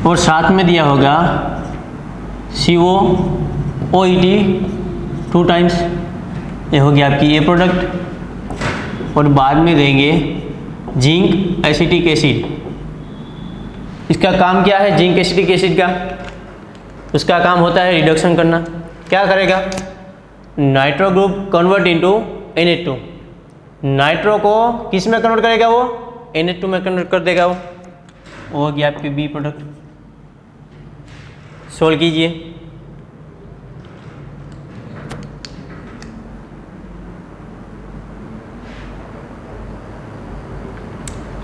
और साथ में दिया होगा COOET 2 टाइम्स, ये हो गया आपकी ए प्रोडक्ट और बाद में देंगे जिंक एसिटिक एसिड। इसका काम क्या है, जिंक एसिटिक एसिड का, उसका काम होता है रिडक्शन करना। क्या करेगा, nitro group convert into NH2, nitro को किस में कन्वर्ट करेगा, वो NH2 में कन्वर्ट कर देगा। वो हो गया आपकी बी प्रोडक्ट। सोल्व कीजिए।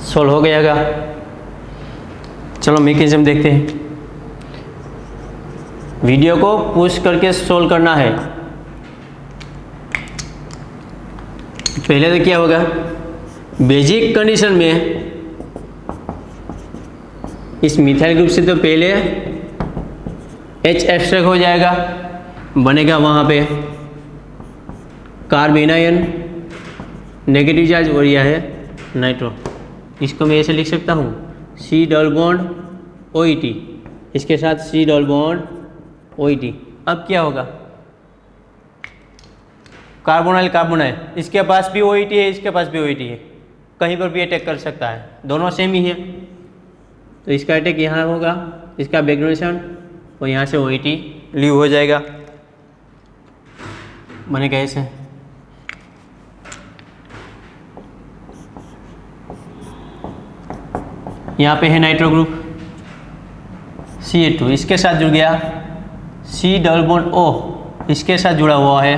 सोल्व हो गयागा। चलो मैकेनिज्म देखते हैं। वीडियो को पुश करके सोल्व करना है। पहले तो क्या होगा, बेसिक कंडीशन में इस मिथाइल ग्रुप से तो पहले H एब्स्ट्रैक्ट हो जाएगा, बनेगा वहाँ पे कार्बेनायन नेगेटिव चार्ज और यह है नाइट्रो। इसको मैं ऐसे लिख सकता हूँ C डबल बॉन्ड OET, इसके साथ C डबल बॉन्ड OET। अब क्या होगा, कार्बोनाइल कार्बोनाइल, इसके पास भी OET है, इसके पास भी OET है, कहीं पर भी अटैक कर सकता है, दोनों सेम ही है। तो इसका अटैक यहाँ होगा, इसका बैकग्राउंड और यहाँ से OET लीव हो जाएगा, बनेगा ऐसे। यहाँ पे है नाइट्रो ग्रुप CA2, इसके साथ जुड़ गया C डबल बॉन्ड O, इसके साथ जुड़ा हुआ है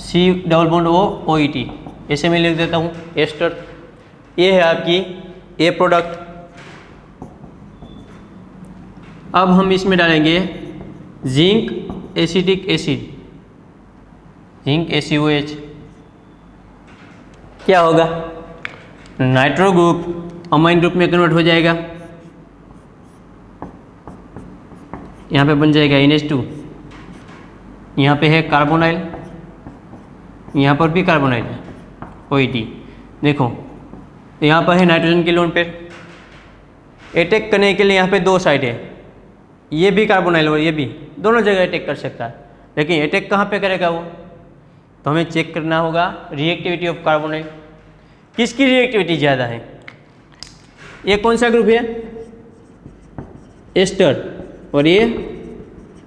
C double bond O OET, ऐसे मैं लिख देता हूँ एस्टर। ये है आपकी ए प्रोडक्ट। अब हम इसमें डालेंगे zinc acetic acid, zinc ACOH। क्या होगा, नाइट्रो ग्रुप अमाइन ग्रुप में कन्वर्ट हो जाएगा, यहाँ पे बन जाएगा NH2, यहाँ पे है कार्बोनाइल, यहाँ पर भी कार्बोनाइल है OET। देखो तो यहाँ पर है नाइट्रोजन की लोन पेयर। अटैक करने के लिए यहाँ पे दो साइड है, ये भी कार्बोनाइल और ये भी, दोनों जगह अटैक कर सकता है, लेकिन अटैक कहाँ पे करेगा वो, तो हमें चेक करना होगा रिएक्टिविटी ऑफ कार्बोनाइल, किसकी रिएक्टिविटी ज़्यादा है। ये कौन सा ग्रुप है, एस्टर, और ये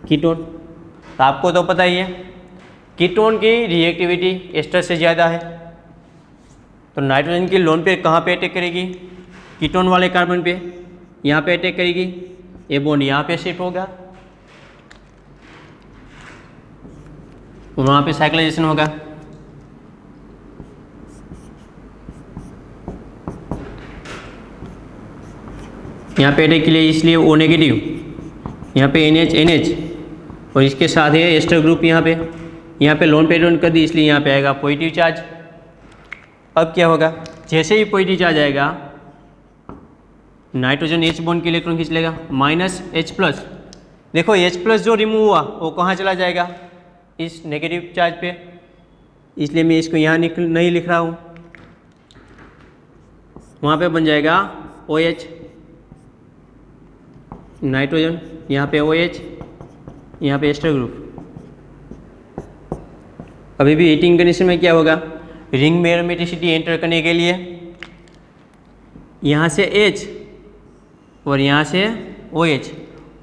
कीटोन। तो आपको तो पता ही है कीटोन की रिएक्टिविटी एस्टर से ज़्यादा है। तो नाइट्रोजन की लोन पेयर कहाँ पे अटैक करेगी, कीटोन वाले कार्बन पे, यहाँ पे अटैक करेगी, ये बॉन्ड यहाँ पे शिफ्ट होगा, वहाँ पे साइक्लाइजेशन होगा। यहाँ पे अटैक के लिए इसलिए O नेगेटिव, यहाँ पे NH और इसके साथ है एस्टर ग्रुप यहाँ पे लोन पेयर कर दी, इसलिए यहाँ पे आएगा पॉजिटिव चार्ज। अब क्या होगा, जैसे ही पॉजिटिव चार्ज आएगा नाइट्रोजन H बॉन्ड के इलेक्ट्रॉन खींच लेगा -H+। देखो H+ जो रिमूव हुआ वो कहाँ चला जाएगा, इस नेगेटिव चार्ज पे, इसलिए मैं इसको यहाँ नहीं लिख रहा हूँ, वहाँ पे बन जाएगा OH, नाइट्रोजन, यहाँ पे OH, यहाँ पे एस्टर ग्रुप। अभी भी हीटिंग कंडीशन में क्या होगा, रिंग में एरोमेटिसिटी एंटर करने के लिए यहाँ से H और यहाँ से OH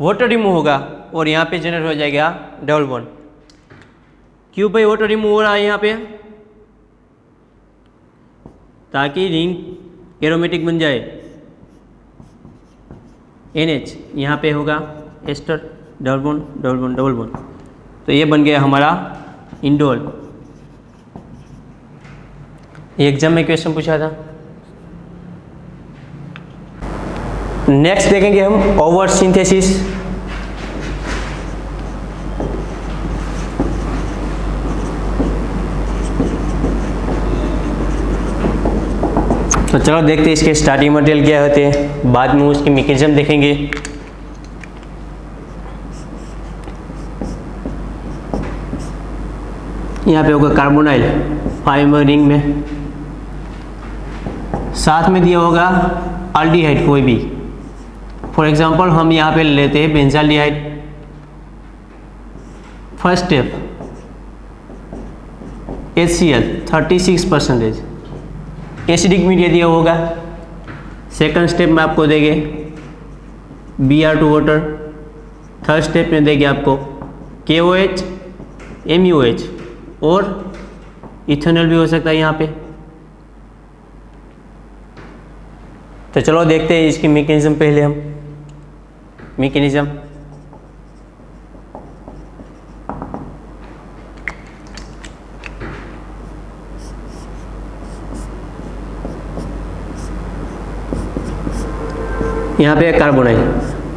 वाटर रिमूव होगा और यहाँ पे जनरेट हो जाएगा डबल बॉन्ड। क्यों भाई वाटर रिमूव हो रहा है यहाँ पे, ताकि रिंग एरोमेटिक बन जाए। NH यहाँ पे होगा ester, double bond double bond double bond, तो ये बन गया हमारा इंडोल। एग्जाम में क्वेश्चन पूछा था। नेक्स्ट देखेंगे हम ओवर सिंथेसिस। तो चलो देखते हैं इसके स्टार्टिंग मटेरियल क्या होते हैं, बाद में उसके मैकेनिज्म देखेंगे। यहाँ पे होगा कार्बोनाइल 5 मेंबर रिंग में, साथ में दिया होगा अल्डिहाइड कोई भी। फॉर एग्जांपल हम यहाँ पे लेते हैं benzaldehyde. First step HCl 36% acidic media दिया होगा। सेकंड स्टेप में आपको देंगे Br2 वाटर। थर्ड स्टेप में देंगे आपको KOH, MuOH और इथेनॉल भी हो सकता है यहाँ पे। तो चलो देखते हैं इसकी मैकेनिज्म। पहले हम मैकेनिज्म यहाँ पे कार्बोनाइल।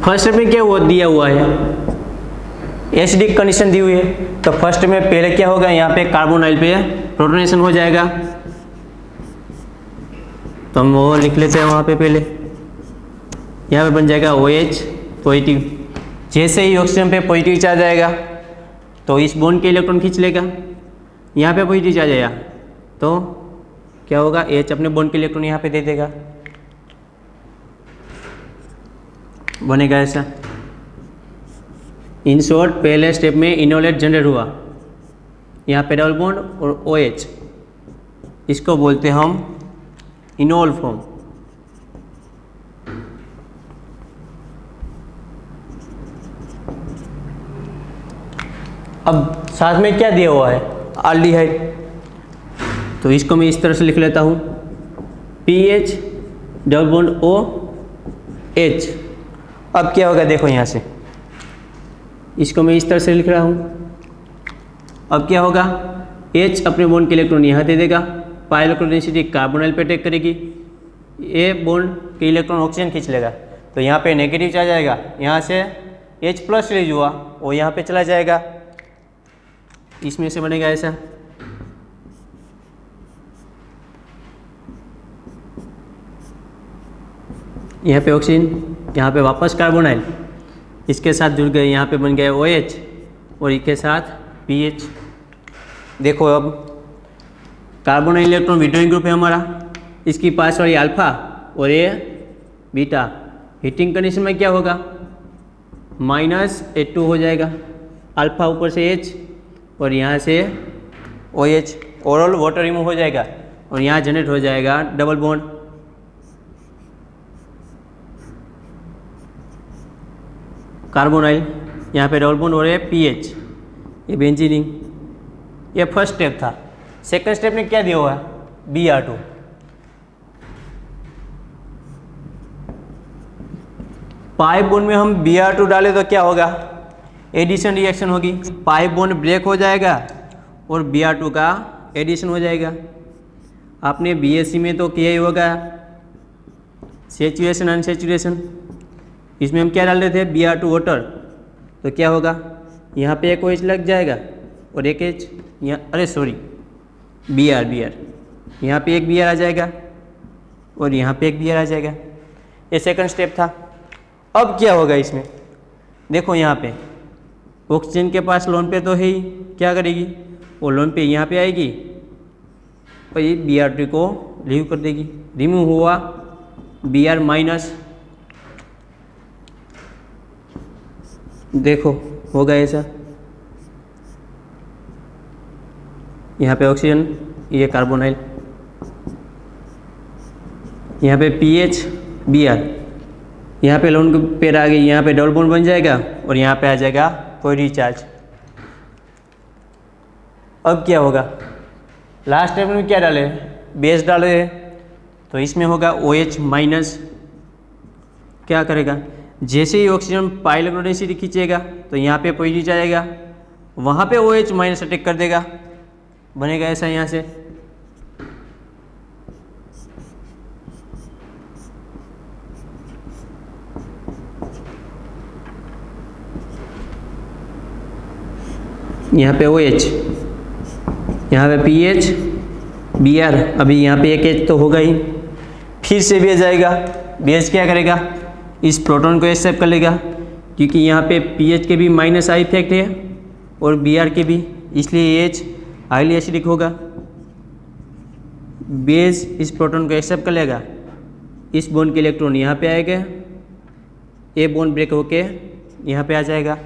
फर्स्ट में क्या वो दिया हुआ है, एसिडिक कंडीशन दी हुई है, तो फर्स्ट में पहले क्या होगा, यहाँ पे कार्बोनाइल पे प्रोटोनेशन हो जाएगा। तो हम वो लिख लेते हैं वहाँ पे पहले, यहाँ पे बन जाएगा OH पॉजिटिव। जैसे ही ऑक्सीजन पे पॉजिटिव चार्ज आएगा तो इस बॉन्ड के इलेक्ट्रॉन खींच लेगा, यहाँ पे पॉजिटिव चार्ज आया तो क्या होगा, H अपने बॉन्ड के इलेक्ट्रॉन यहाँ पे दे देगा, बनेगा ऐसा। इन शॉर्ट पहले स्टेप में इनोलेट जनरेट हुआ, यहाँ पे डबल बॉन्ड और OH, इसको बोलते हैं हम इनोल फॉर्म। अब साथ में क्या दिया हुआ है, अल्डिहाइड, तो इसको मैं इस तरह से लिख लेता हूँ PH डबल बॉन्ड OH। अब क्या होगा, देखो यहाँ से इसको मैं इस तरह से लिख रहा हूँ। अब क्या होगा, H अपने बॉन्ड के इलेक्ट्रॉन यहाँ दे देगा, पाई इलेक्ट्रॉन डेंसिटी कार्बोनाइल पे अटैक करेगी, ये बॉन्ड के इलेक्ट्रॉन ऑक्सीजन खींच लेगा, तो यहाँ पे नेगेटिव चार्ज आएगा, यहाँ से H+ रिलीज हुआ वो यहाँ पे चला जाएगा, इसमें से बनेगा ऐसा। यहाँ पे ऑक्सीजन, यहाँ पे वापस कार्बोनाइल, इसके साथ जुड़ गए, यहाँ पे बन गया OH और इसके साथ PH। देखो अब कार्बोनाइल इलेक्ट्रॉन विड्रॉइंग ग्रुप है हमारा, इसकी पास वाली अल्फा और ये बीटा। हीटिंग कंडीशन में क्या होगा, -H2 हो जाएगा, अल्फा ऊपर से H और यहाँ से OH, ओवरऑल वाटर रिमूव हो जाएगा और यहाँ जनरेट हो जाएगा डबल बॉन्ड। कार्बोनाइल, यहाँ पे डबल बॉन्ड और ये PH, ये बेंजीन रिंग। ये फर्स्ट स्टेप था। सेकंड स्टेप में क्या दिया हुआ है, Br2। पाइप बॉन्ड में हम Br2 डालें तो क्या होगा, एडिशन रिएक्शन होगी, पाइप बॉन्ड ब्रेक हो जाएगा और Br2 का एडिशन हो जाएगा। आपने BSc में तो किया ही होगा सेचुरेशन अनसेचुरेशन। इसमें हम क्या डाल रहे थे, Br2 वाटर, तो क्या होगा, यहाँ पे एक OH लग जाएगा और एक H यहाँ, अरे सॉरी Br, यहाँ पे एक Br आ जाएगा और यहाँ पे एक Br आ जाएगा। ये सेकंड स्टेप था। अब क्या होगा इसमें, देखो यहाँ पे ऑक्सीजन के पास लोन पे तो है ही, क्या करेगी वो लोन पे यहाँ पे आएगी और ये Br2 को लीव कर देगी। रिमूव हुआ Br माइनस, देखो होगा ऐसा, यहाँ पे ऑक्सीजन, ये कार्बोनाइल, यहाँ पे PH Br, यहाँ पे लोन पेयर आ गई, यहाँ पे डबल बॉन्ड बन जाएगा और यहाँ पे आ जाएगा कोई रिचार्ज। अब क्या होगा, लास्ट स्टेप में क्या डाले, बेस डाले, तो इसमें होगा OH माइनस। क्या करेगा, जैसे ही ऑक्सीजन पाई इलेक्ट्रॉन डेंसिटी खींचेगा तो यहाँ पे पॉजिटिव जाएगा, वहाँ पे OH माइनस अटैक कर देगा, बनेगा ऐसा यहाँ से। यहाँ पे OH, यहाँ पे PH Br, अभी यहाँ पे एक H तो होगा ही, फिर से बेस जाएगा। बेस क्या करेगा, इस प्रोटॉन को एक्सेप्ट कर लेगा, क्योंकि यहाँ पे PH के भी माइनस आई इफेक्ट है और Br के भी, इसलिए H हाईली एसिडिक होगा। बेस इस प्रोटॉन को एक्सेप्ट कर लेगा, इस बॉन्ड के इलेक्ट्रॉन यहाँ पे आएगा, ये बॉन्ड ब्रेक होके यहाँ पे आ जाएगा।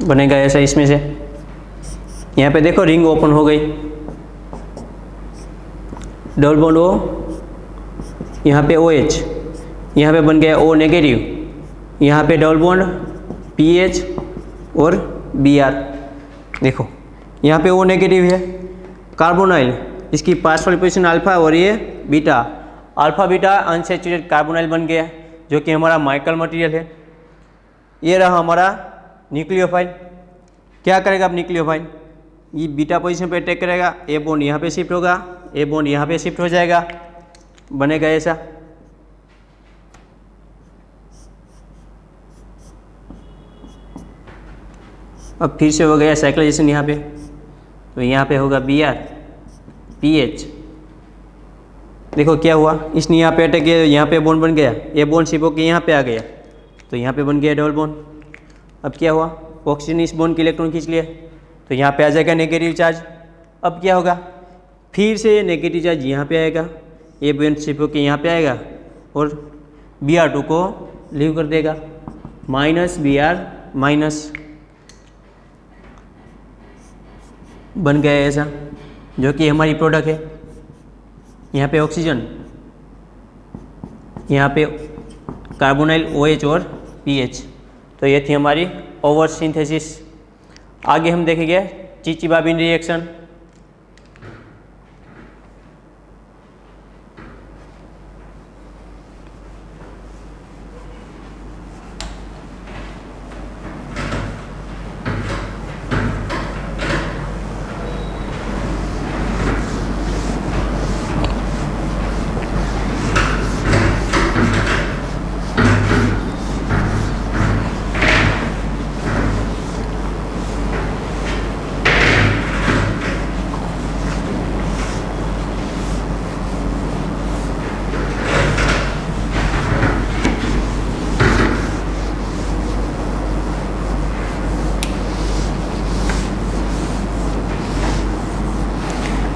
बनेगा ऐसा इसमें से। यहाँ पे देखो रिंग ओपन हो गई, डबल बॉन्ड O, यहाँ पे OH, यहाँ पे बन गया O नेगेटिव, यहाँ पे डबल बॉन्ड PH और Br। देखो यहाँ पे O नेगेटिव है, कार्बोनाइल, इसकी पास वाली पोजीशन अल्फा और ये beta, alpha beta unsaturated carbonyl बन गया, जो कि हमारा माइकल मटेरियल है। ये रहा हमारा न्यूक्लियोफाइल। क्या करेगा अब न्यूक्लियोफाइल, ये बीटा पोजीशन पे अटैक करेगा, ए बॉन्ड यहाँ पे शिफ्ट होगा, ए बॉन्ड यहाँ पे शिफ्ट हो जाएगा, बनेगा ऐसा। अब फिर से हो गया साइक्लाइजेशन यहाँ पे, तो यहाँ पे होगा Br PH। देखो क्या हुआ, इसने यहाँ पे अटैक किया, यहाँ पे बॉन्ड बन गया, ए बॉन्ड शिफ्ट होकर यहाँ पे आ गया, तो यहाँ पे बन गया डबल बॉन्ड। अब क्या हुआ, ऑक्सीजन इस बॉन्ड के इलेक्ट्रॉन खींच लिया, तो यहाँ पे आ जाएगा नेगेटिव चार्ज। अब क्या होगा, फिर से नेगेटिव चार्ज यहाँ पे आएगा, ये बॉन्ड शिफ्ट होकर यहाँ पे आएगा और Br2 को लीव कर देगा, माइनस Br माइनस, बन गया ऐसा, जो कि हमारी प्रोडक्ट है। यहाँ पे ऑक्सीजन, यहाँ पे कार्बोनाइल OH और PH। तो ये थी हमारी ओवर सिंथेसिस। आगे हम देखेंगे चिचिबाबिन रिएक्शन।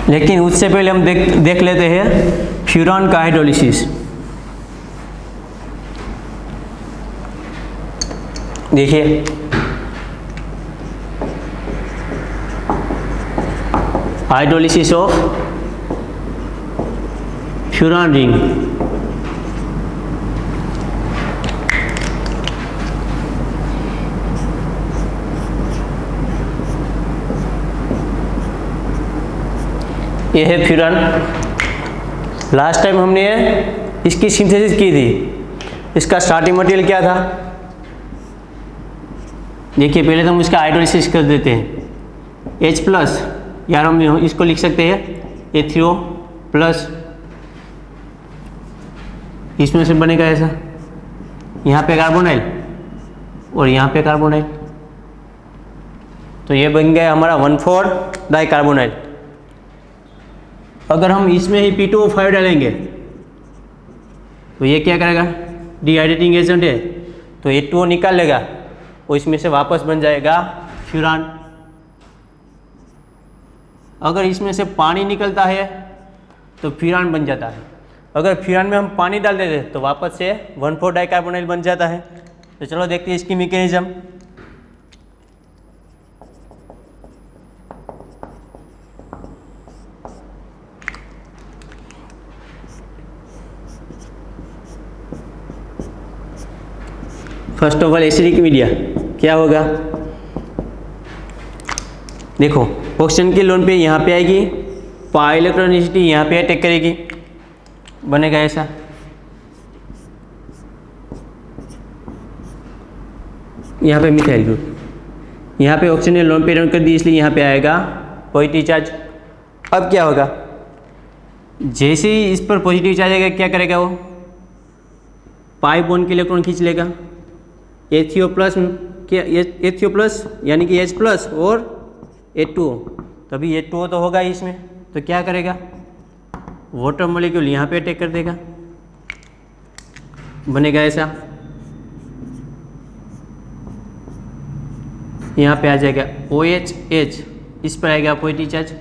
लेकिन उससे पहले हम देख लेते हैं फ्यूरान का हाइड्रोलिसिस। देखिए हाइड्रोलिसिस ऑफ फ्यूरान रिंग। ये है फ्यूरान। लास्ट टाइम हमने इसकी सिंथेसिस की थी। इसका स्टार्टिंग मटेरियल क्या था? देखिए पहले तो हम इसका हाइड्रोलिसिस कर देते हैं। H+, यार हम इसको लिख सकते हैं H3O+, इसमें से बनेगा ऐसा, यहाँ पे कार्बोनाइल और यहाँ पे कार्बोनाइल, तो ये बन गया हमारा 1,4 डाइकार्बोनाइल। अगर हम इसमें ही P2O5 डालेंगे तो ये क्या करेगा? डिहाइड्रेटिंग एजेंट है, तो H2O निकाल लेगा और इसमें से वापस बन जाएगा फ्यूरान। अगर इसमें से पानी निकलता है तो फ्यूरान बन जाता है। अगर फ्यूरान में हम पानी डाल देते तो वापस से 1,4 डाइकार्बोनाइल बन जाता है। तो चलो देखते हैं इसकी mechanism. First of all acidic media क्या होगा? देखो ऑक्सीजन की लोन पे यहाँ पे आएगी, पाई इलेक्ट्रॉनिसिटी यहाँ पे अटैक करेगी, बनेगा ऐसा। यहाँ पे मिथाइल ग्रुप, यहाँ पे ऑक्सीजन ने लोन पे रन कर दी इसलिए यहाँ पे आएगा पॉजिटिव चार्ज। अब क्या होगा? जैसे ही इस पर पॉजिटिव चार्ज आएगा क्या करेगा वो? पाई बॉन्ड के इलेक्ट्रॉन खींच लेगा। H3O+ यानी कि H+ और H2O, तभी H2O तो होगा इसमें, तो क्या करेगा? वाटर मॉलिक्यूल यहाँ पे अटैक कर देगा, बनेगा ऐसा। यहाँ पे आ जाएगा OH, इस पर आएगा पॉजिटिव चार्ज।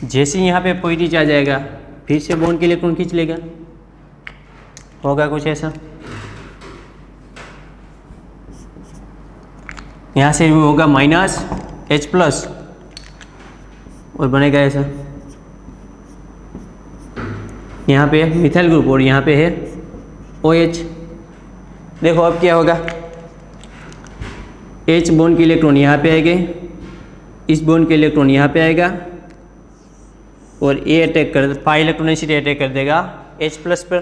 जैसे ही यहाँ पे पॉजिटिव चार्ज आएगा फिर से बॉन्ड के इलेक्ट्रॉन खींच लेगा, होगा कुछ ऐसा। यहाँ से होगा -H+ और बनेगा ऐसा। यहाँ पे मिथाइल ग्रुप और यहाँ पे है OH। देखो अब क्या होगा? H बॉन्ड के इलेक्ट्रॉन यहाँ पे आएंगे, इस बॉन्ड के इलेक्ट्रॉन यहाँ पे आएगा और A अटैक कर, पाई इलेक्ट्रॉनिसिटी अटैक कर देगा H+ पर,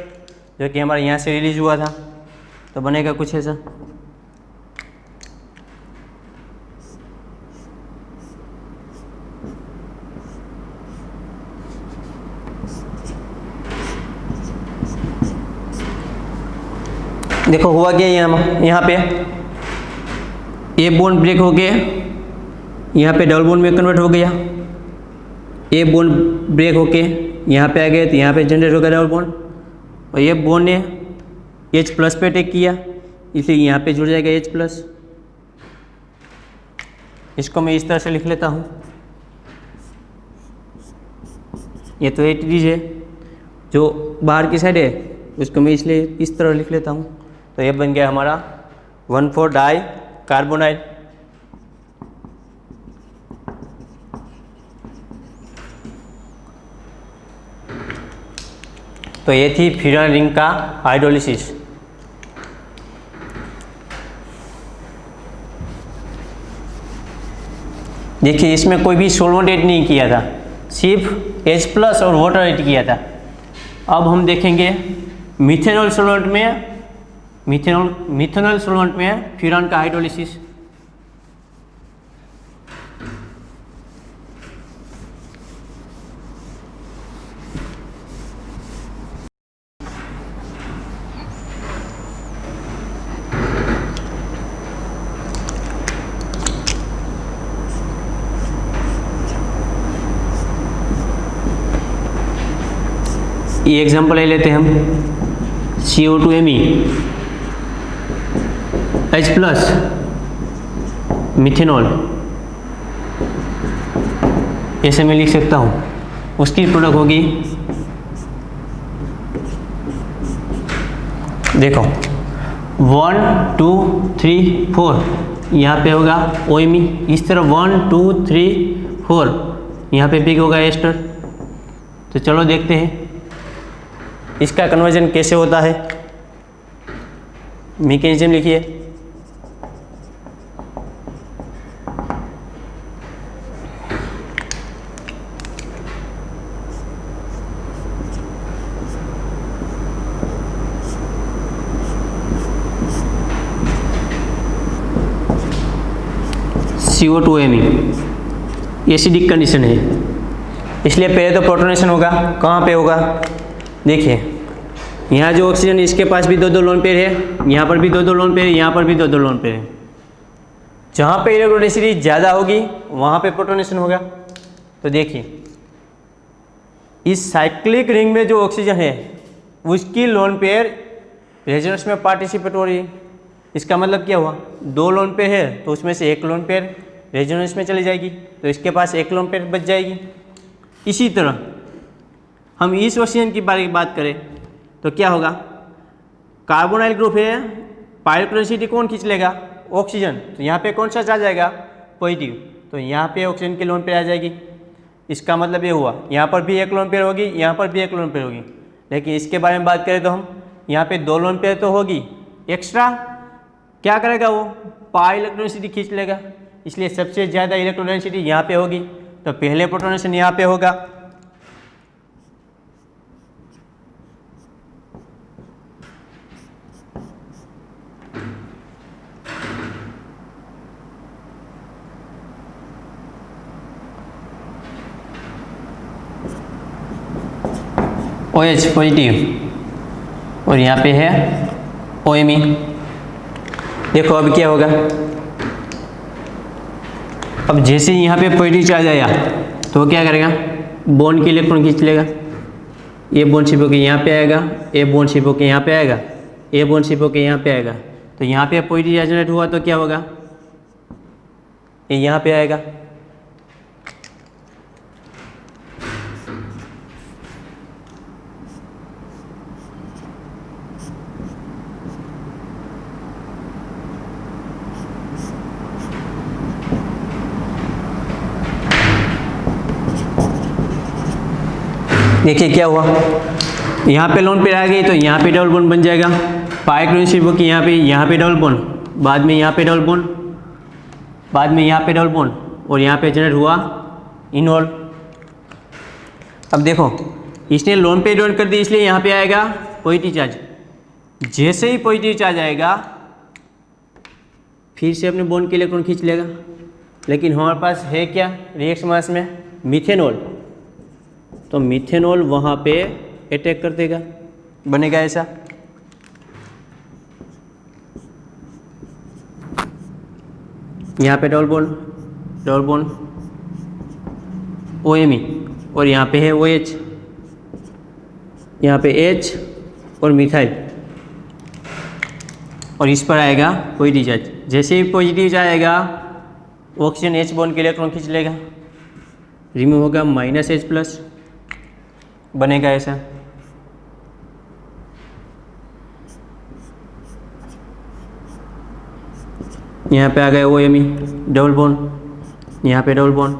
जो कि हमारे यहाँ से रिलीज हुआ था, तो बनेगा कुछ ऐसा। देखो हुआ क्या यहाँ पे ए बॉन्ड ब्रेक हो गया, यहाँ पे डबल बॉन्ड में कन्वर्ट हो गया। ए बॉन्ड ब्रेक होके यहाँ पे आ गए तो यहाँ पे जनरेट हो गया डबल बॉन्ड, और ये बॉन्ड ने H+ पे अटैक किया इसलिए यहाँ पे जुड़ जाएगा H+। इसको मैं इस तरह से लिख लेता हूँ। ये तो एटीज है, जो बाहर की साइड है उसको मैं इसलिए इस तरह लिख लेता हूँ। तो ये बन गया हमारा 1,4 डाइकार्बोनाइल। तो ये थी फ्यूरान रिंग का हाइड्रोलिसिस। देखिए इसमें कोई भी सॉल्वेंट ऐड नहीं किया था, सिर्फ H+ और वाटर ऐड किया था। अब हम देखेंगे मिथेनॉल सॉल्वेंट में, मिथेनॉल सॉल्वेंट में फ्यूरान का हाइड्रोलिसिस। ये एग्जांपल ले लेते हैं हम, CO2Me H+ मिथेनॉल, ऐसे मैं लिख सकता हूँ उसकी प्रोडक्ट होगी, देखो 1 2 3 4 यहाँ पे होगा OMe, इस तरह 1 2 3 4 यहाँ पे भी होगा एस्टर। तो चलो देखते हैं इसका कन्वर्जन कैसे होता है। मैकेनिज्म लिखिए, CO2Me एसिडिक कंडीशन है, इसलिए पहले तो प्रोटोनेशन होगा। कहाँ पे होगा, देखिए यहाँ जो ऑक्सीजन इसके पास भी 2 लोन पेयर है, यहाँ पर भी 2 लोन पेयर है, यहाँ पर भी 2 लोन पेयर है। जहाँ पे इलेक्ट्रोनेसिटी ज़्यादा होगी वहाँ पे प्रोटोनेशन होगा। तो देखिए इस साइक्लिक रिंग में जो ऑक्सीजन है उसकी लोन पेयर रेजोनेंस में पार्टिसिपेट हो रही है। इसका मतलब क्या हुआ, 2 लोन पेयर है तो उसमें से 1 लोन पेयर रेजोनेंस में चली जाएगी, तो इसके पास 1 लोन पेयर बच जाएगी। इसी तरह हम इस ऑक्सीजन की बारे में बात करें तो क्या होगा, कार्बोनाइल ग्रुप है, पाइरोक्लोरिसिटी कौन खींच लेगा, ऑक्सीजन। तो यहाँ पे कौन सा चार्ज आएगा, पॉजिटिव, तो यहाँ पे ऑक्सीजन की लोन पेयर आ जाएगी। इसका मतलब ये हुआ यहाँ पर भी 1 लोन पेयर होगी, यहाँ पर भी 1 लोन पेयर होगी। लेकिन इसके बारे में बात करें तो हम यहाँ पे 2 लोन पेयर तो होगी, एक्स्ट्रा क्या करेगा वो, पाई इलेक्ट्रोनेसिटी खींच लेगा, इसलिए सबसे ज़्यादा इलेक्ट्रोनेसिटी यहाँ पे होगी। तो पहले प्रोटोनेशन यहाँ पे होगा, OH पॉजिटिव और यहाँ पे है OMe। देखो अब क्या होगा, अब जैसे यहाँ पे पॉजिटिव चार्ज आया तो क्या करेगा, बॉन्ड के इलेक्ट्रॉन खींच लेगा। ये बॉन्ड शिप होकर यहाँ पे आएगा, ये बॉन्ड शिप होकर यहाँ पे आएगा, ये बॉन्ड शिप होकर यहाँ पे आएगा। तो यहाँ पे पॉजिटिव चार्ज जनरेट हुआ तो क्या होगा, ये यहाँ पे आएगा। देखिए क्या हुआ, यहाँ पे लोन पेयर आ गई तो यहाँ पे डबल बॉन्ड बन जाएगा, पाइक्लोरिसिटी होकर यहाँ पे डबल बॉन्ड, बाद में यहाँ पे डबल बॉन्ड, बाद में यहाँ पे डबल बॉन्ड और यहाँ पे जनरेट हुआ इनोल। अब देखो इसने लोन पेयर डोनेट कर दी, इसलिए यहाँ पे आएगा पॉजिटिव चार्ज। जैसे ही पॉजिटिव चार्ज आएगा फिर से अपने बॉन्ड के इलेक्ट्रॉन खींच लेगा। लेकिन हमारे पास है क्या रिएक्शन मास में, मिथेनॉल, तो मिथेनॉल वहाँ पे अटैक कर देगा, बनेगा ऐसा। यहाँ पे डबल बॉन्ड OMe और यहाँ पे है OH, यहाँ पे H और मिथाइल और इस पर आएगा पॉजिटिव चार्ज। जैसे ही पॉजिटिव चार्ज आएगा ऑक्सीजन H बॉन्ड के इलेक्ट्रॉन खींच लेगा, रिमूव होगा -H+, बनेगा ऐसा। यहाँ पे आ गया OMe डबल बॉन्ड, यहाँ पे डबल बॉन्ड,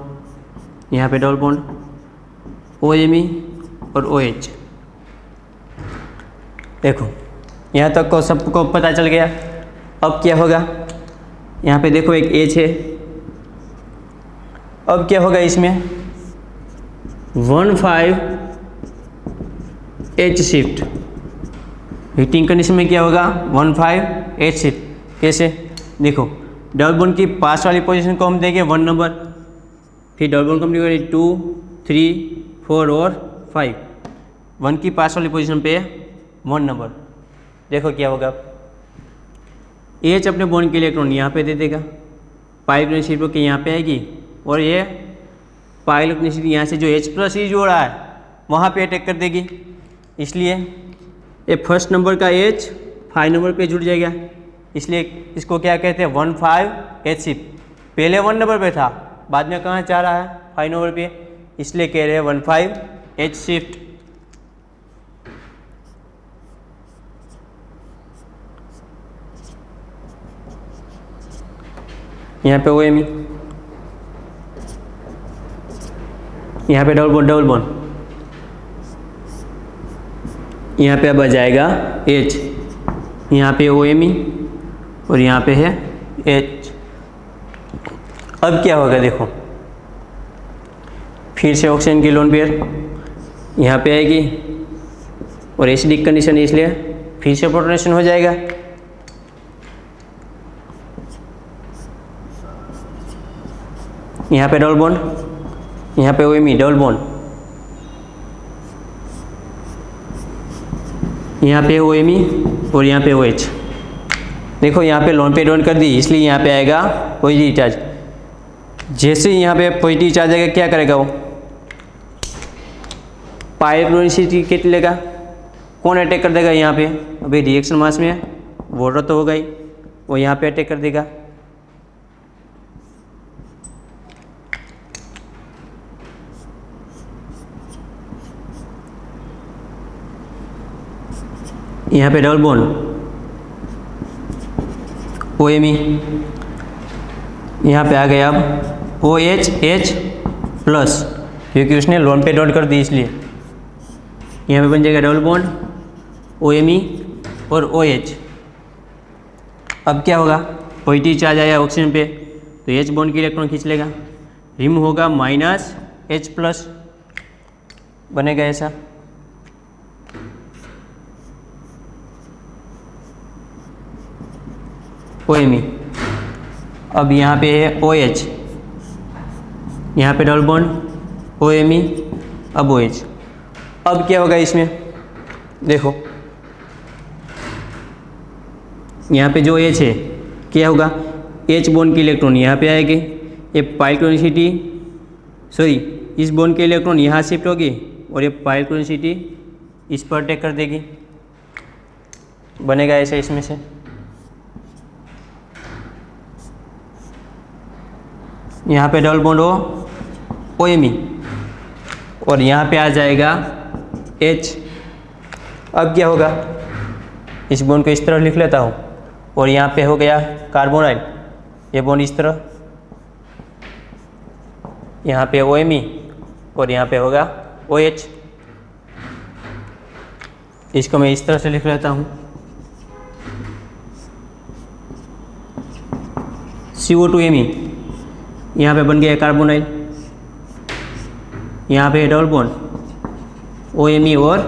यहाँ पे डबल बॉन्ड, OMe और OH। देखो यहाँ तक को सबको पता चल गया। अब क्या होगा, यहाँ पे देखो एक H है, अब क्या होगा इसमें 15H शिफ्ट, हीटिंग कंडीशन में क्या होगा 15H शिफ्ट। कैसे, देखो डबल बॉन्ड की पास वाली पोजीशन को हम देंगे 1 नंबर, फिर डबल बॉन्ड कंप्लीट 2 3 4 और 5, 1 की पास वाली पोजीशन पे 1 नंबर। देखो क्या होगा, H अपने बॉन्ड के इलेक्ट्रॉन यहाँ पे दे देगा, पाई इलेक्ट्रोनिसिटी के यहाँ पे आएगी और ये पाई इलेक्ट्रोनिसिटी यहाँ से जो H+ जो रहा है वहाँ पे अटैक कर देगी। इसलिए ये फर्स्ट नंबर का H 5 नंबर पे जुड़ जाएगा, इसलिए इसको क्या कहते हैं 15H शिफ्ट। पहले 1 नंबर पे था, बाद में कहाँ जा रहा है 5 नंबर पे, इसलिए कह रहे हैं 15H शिफ्ट। यहाँ पे OMe, यहाँ पे डबल बॉन्ड, यहाँ पे अब आ जाएगा H, यहाँ पे OMe और यहाँ पे है H। अब क्या होगा देखो, फिर से ऑक्सीजन की लोन पेयर यहाँ पे आएगी और एसिडिक कंडीशन है इसलिए फिर से प्रोटोनेशन हो जाएगा। यहाँ पे डबल बॉन्ड, यहाँ पे OMe डबल बॉन्ड, यहाँ पे OMe और यहाँ पे OH। देखो यहाँ पे लोन पे डोन कर दी इसलिए यहाँ पे आएगा पॉजिटिव चार्ज। जैसे ही यहाँ पे पॉजिटिव चार्ज आएगा क्या करेगा वो, पाइरोनिसिटी कितनी लेगा, कौन अटैक कर देगा यहाँ पे, अभी रिएक्शन मास में है वाटर तो होगा ही, वो यहाँ पे अटैक कर देगा। यहाँ पे डबल बॉन्ड OMe, यहाँ पे आ गया अब OH प्लस, क्योंकि उसने लोन पे डॉट कर दी इसलिए यहाँ पे बन जाएगा डबल बॉन्ड OMe और OH। अब क्या होगा, पॉजिटिव चार्ज आया ऑक्सीजन पे तो H बॉन्ड की इलेक्ट्रॉन खींच लेगा, रिमूव होगा -H प्लस, बनेगा ऐसा। OMe, अब यहाँ पे है OH, यहाँ पे डबल बॉन्ड OMe, अब OH। अब क्या होगा इसमें देखो, यहाँ पे जो H है क्या होगा, H बॉन्ड की इलेक्ट्रॉन यहाँ पे आएगी, ये पाइरोनिसिटी सॉरी इस बॉन्ड के इलेक्ट्रॉन यहाँ शिफ्ट होगी और ये पाइरोनिसिटी इस पर अटैक कर देगी, बनेगा ऐसा इसमें से। यहाँ पे डबल बॉन्ड हो OMe और यहाँ पे आ जाएगा H। अब क्या होगा, इस बॉन्ड को इस तरह लिख लेता हूँ और यहाँ पे हो गया कार्बोनाइल, ये बॉन्ड इस तरह, यहाँ पे OMe और यहाँ पे होगा OH। इसको मैं इस तरह से लिख लेता हूँ CO2Me, यहाँ पे बन गया कार्बोनाइल, यहाँ पे डबल बॉन्ड OMe और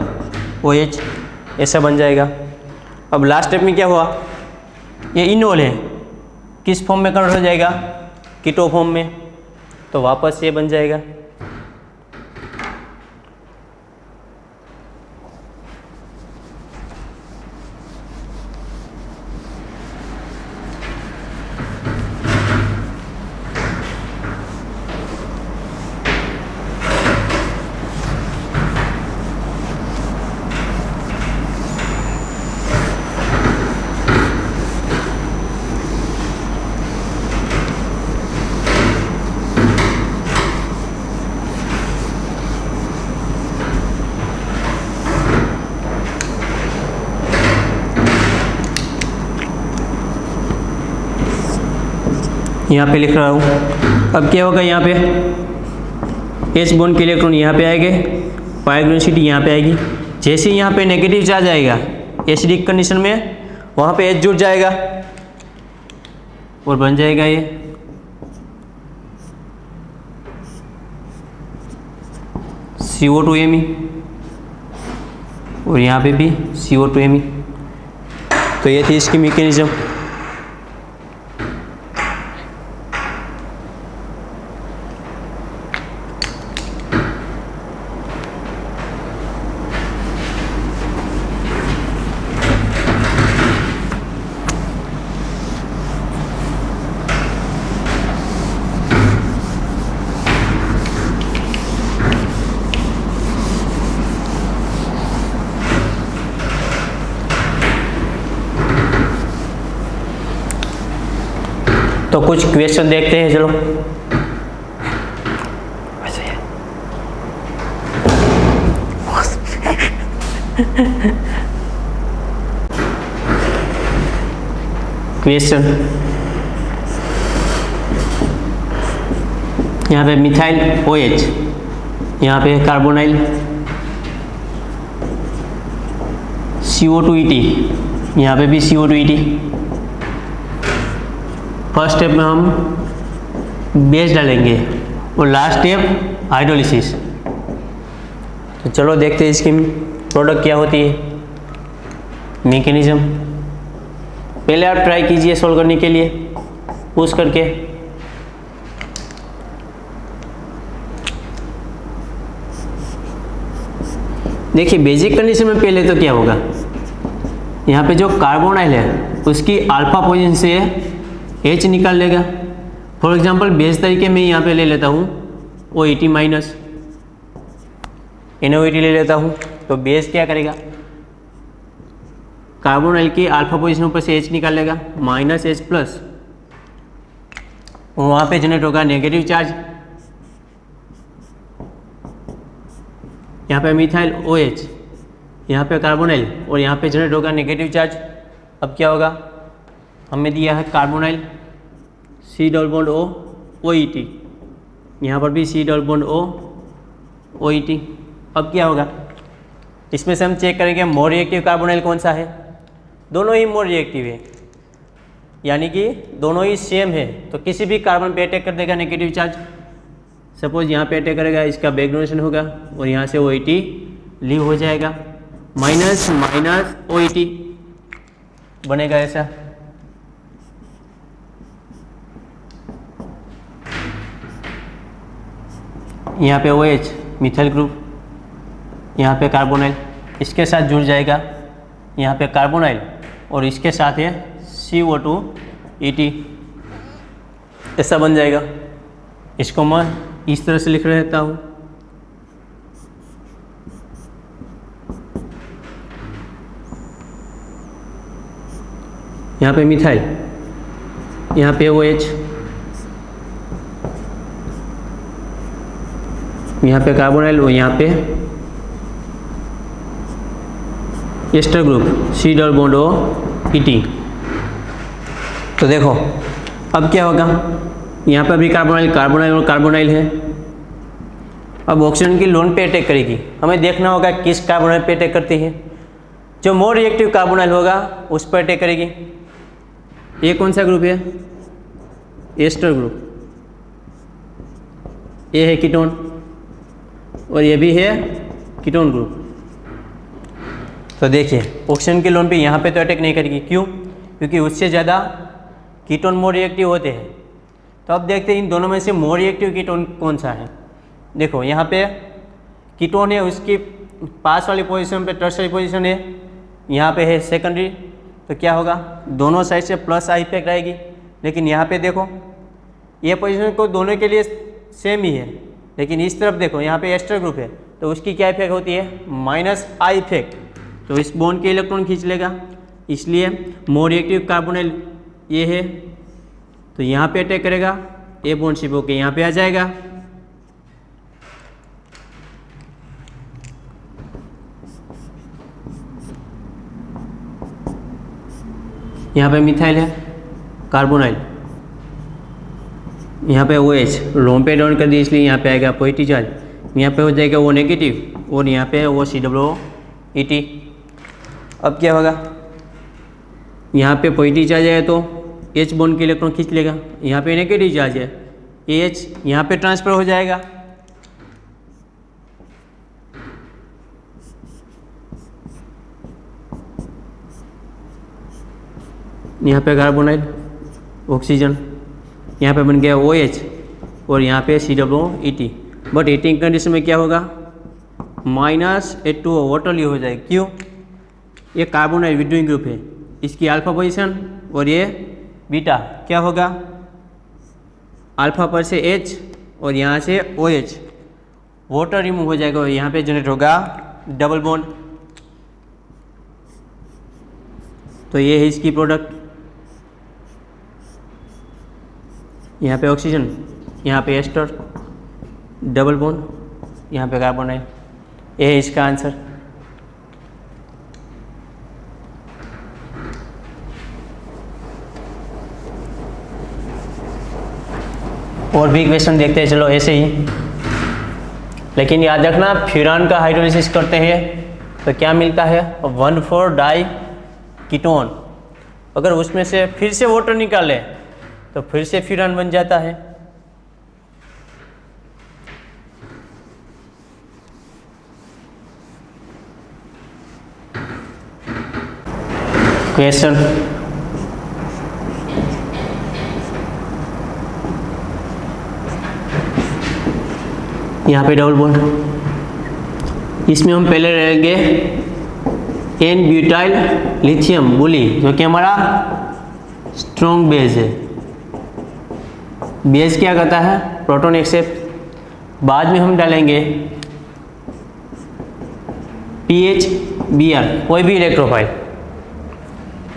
OH, ऐसा बन जाएगा। अब लास्ट स्टेप में क्या हुआ, ये इनोल है किस फॉर्म में कन्वर्ट हो जाएगा, कीटो फॉर्म में, तो वापस ये बन जाएगा। यहाँ पे लिख रहा हूँ। अब क्या होगा, यहाँ पे H बॉन्ड के इलेक्ट्रॉन यहाँ पे आएंगे, पाइरोनिसिटी यहाँ पे आएगी। जैसे ही यहाँ पे नेगेटिव चार्ज आएगा एसिडिक कंडीशन में, वहाँ पे H जुड़ जाएगा और बन जाएगा ये CO2Me और यहाँ पे भी CO2Me। तो ये थी इसकी मैकेनिज्म। तो कुछ क्वेश्चन देखते हैं, चलो। क्वेश्चन, यहाँ पे मिथाइल OH, यहाँ पे कार्बोनाइल CO2 ET, यहाँ पे भी CO2 ET। फर्स्ट स्टेप में हम बेस डालेंगे और लास्ट स्टेप हाइड्रोलिसिस। तो चलो देखते हैं इसकी प्रोडक्ट क्या होती है, मैकेनिज्म। पहले आप ट्राई कीजिए सोल्व करने के लिए पुश करके। देखिए बेसिक कंडीशन में पहले तो क्या होगा, यहाँ पे जो कार्बोनाइल है उसकी अल्फा पोजीशन से H निकाल लेगा। फॉर एग्जांपल बेस तरीके में यहाँ पे ले लेता हूँ OET माइनस NOET ले लेता हूँ। तो बेस क्या करेगा, कार्बोनाइल की अल्फा पोजीशन ऊपर से H निकाल लेगा माइनस H प्लस, वहाँ पे जनरेट होगा नेगेटिव चार्ज। यहाँ पे मिथाइल OH, यहाँ पे कार्बोनाइल और यहाँ पे जनरेट होगा नेगेटिव चार्ज। अब क्या होगा, हमें दिया है carbonyl C double bond O OET, यहाँ पर भी C double bond O OET। अब क्या होगा, इसमें से हम चेक करेंगे मोर रिएक्टिव कार्बोनाइल कौन सा है। दोनों ही मोर रिएक्टिव है, यानी कि दोनों ही सेम है। तो किसी भी कार्बन पे अटैक कर देगा नेगेटिव चार्ज। सपोज यहाँ पे अटैक करेगा, इसका बैक डोनेशन होगा और यहाँ से OET लीव हो जाएगा, माइनस माइनस OET बनेगा ऐसा। यहाँ पे OH मिथाइल ग्रुप, यहाँ पे कार्बोनाइल इसके साथ जुड़ जाएगा, यहाँ पे कार्बोनाइल और इसके साथ है CO2 ET, ऐसा बन जाएगा। इसको मैं इस तरह से लिख रहता हूँ। यहाँ पे मिथाइल, यहाँ पे OH, यहाँ पे कार्बोनाइल और यहाँ पे ester group C double bond O ET। तो देखो अब क्या होगा, यहाँ पर भी कार्बोनाइल कार्बोनाइल और कार्बोनाइल है। अब ऑक्सीजन की लोन पे अटैक करेगी, हमें देखना होगा किस कार्बोनाइल पे अटैक करती है। जो मोर रिएक्टिव कार्बोनाइल होगा उस पर अटैक करेगी। ये कौन सा ग्रुप है, एस्टर ग्रुप। ये है कीटोन और ये भी है कीटोन ग्रुप। तो देखिए ऑक्सीजन के लोन पे यहाँ पे तो अटैक नहीं करेगी, क्यों, क्योंकि उससे ज़्यादा कीटोन मोर रिएक्टिव होते हैं। तो अब देखते हैं इन दोनों में से मोर रिएक्टिव कीटोन कौन सा है। देखो यहाँ पे कीटोन है, उसकी पास वाली पोजीशन पे टर्सरी पोजीशन है, यहाँ पे है सेकेंडरी। तो क्या होगा, दोनों साइड से प्लस आई इफेक्ट आएगी। लेकिन यहाँ पे देखो ये पोजीशन को दोनों के लिए सेम ही है, लेकिन इस तरफ देखो यहाँ पे एस्टर ग्रुप है तो उसकी क्या इफेक्ट होती है, माइनस आई इफेक्ट। तो इस बॉन्ड के इलेक्ट्रॉन खींच लेगा, इसलिए मोर रिएक्टिव कार्बोनाइल ये है। तो यहाँ पे अटैक करेगा, ये बॉन्ड शिप होके यहाँ पे आ जाएगा। यहाँ पे मिथाइल है, कार्बोनाइल, यहाँ पे OH लोन पे डाउन कर दी, इसलिए यहाँ पे आएगा पॉजिटिव चार्ज। यहाँ पे हो जाएगा O नेगेटिव और यहाँ पे वो COO ET। अब क्या होगा, यहाँ पे पॉजिटिव चार्ज है तो H बॉन्ड के इलेक्ट्रॉन खींच लेगा, यहाँ पे नेगेटिव चार्ज है H यहाँ पे ट्रांसफर हो जाएगा। यहाँ पे कार्बोनाइल ऑक्सीजन, यहाँ पे बन गया OH और यहाँ पे COO ET। But heating condition में क्या होगा, माइनस H2O वाटर लीव हो जाएगा। क्यों, ये कार्बोनाइल विड्रोइंग ग्रुप है, इसकी अल्फा पोजीशन और ये बीटा। क्या होगा, अल्फा पर से H और यहाँ से OH, वाटर रिमूव हो जाएगा और यहाँ पे जनरेट होगा डबल बॉन्ड। तो ये है इसकी प्रोडक्ट। यहाँ पे ऑक्सीजन, यहाँ पे एस्टर, डबल बॉन्ड, यहाँ पे कार्बोनाइल। ये है इसका आंसर। और भी क्वेश्चन देखते हैं, चलो ऐसे ही। लेकिन याद रखना, फ्यूरान का हाइड्रोलिसिस करते हैं तो क्या मिलता है, 1,4-डाई कीटोन। अगर उसमें से फिर से वाटर निकाले तो फिर से फ्यूरान बन जाता है। क्वेश्चन, यहाँ पे डबल बॉन्ड, इसमें हम पहले रहेंगे एन ब्यूटाइल लिथियम बुली, जो कि हमारा स्ट्रॉन्ग बेस है। बेस क्या करता है, प्रोटॉन एक्सेप्ट। बाद में हम डालेंगे PHBr, कोई भी इलेक्ट्रोफाइल।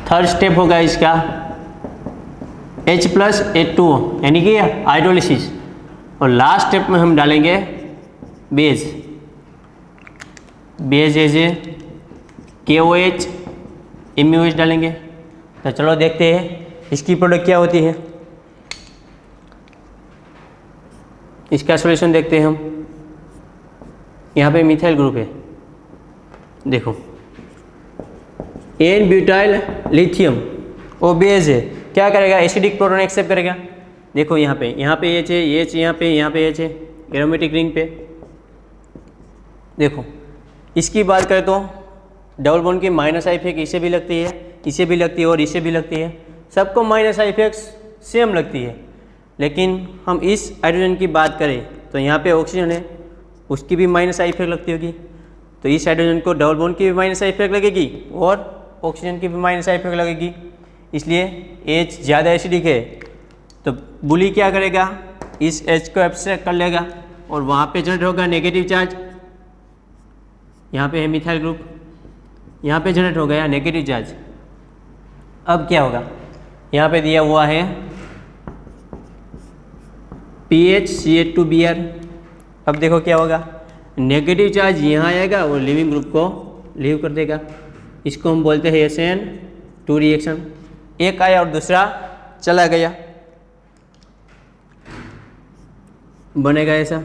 थर्ड स्टेप होगा इसका H+H2O, यानी कि हाइड्रोलिसिस। और लास्ट स्टेप में हम डालेंगे बेस। बेस जैसे KOH MUH डालेंगे। तो चलो देखते हैं इसकी प्रोडक्ट क्या होती है। इसका सॉल्यूशन देखते हैं हम। यहाँ पे मिथाइल ग्रुप है, देखो एन ब्यूटाइल लिथियम, वो बेस है, क्या करेगा, एसिडिक प्रोटॉन एक्सेप्ट करेगा। देखो यहाँ पे H है, H यहाँ पे H है, एरोमेटिक रिंग पे। देखो इसकी बात करें तो डबल बॉन्ड की माइनस आई इफेक्ट इसे भी लगती है, इसे भी लगती है और इसे भी लगती है। सबको माइनस आई इफेक्ट सेम लगती है। लेकिन हम इस हाइड्रोजन की बात करें तो यहाँ पे ऑक्सीजन है, उसकी भी माइनस आई इफेक्ट लगती होगी। तो इस हाइड्रोजन को डबल बॉन्ड की भी माइनस आई इफेक्ट लगेगी और ऑक्सीजन की भी माइनस आई इफेक्ट लगेगी। इसलिए H ज़्यादा एसिडिक है तो बुली क्या करेगा, इस H को एब्स्ट्रैक्ट कर लेगा और वहाँ पे जनरेट होगा नेगेटिव चार्ज। यहाँ पे है मिथाइल ग्रुप, यहाँ पे जनरेट हो गया नेगेटिव चार्ज। अब क्या होगा, यहाँ पे दिया हुआ है PHCH2Br। अब देखो क्या होगा, नेगेटिव चार्ज यहाँ आएगा और लिविंग ग्रुप को लीव कर देगा। इसको हम बोलते हैं SN2 रिएक्शन। एक आया और दूसरा चला गया, बनेगा ऐसा।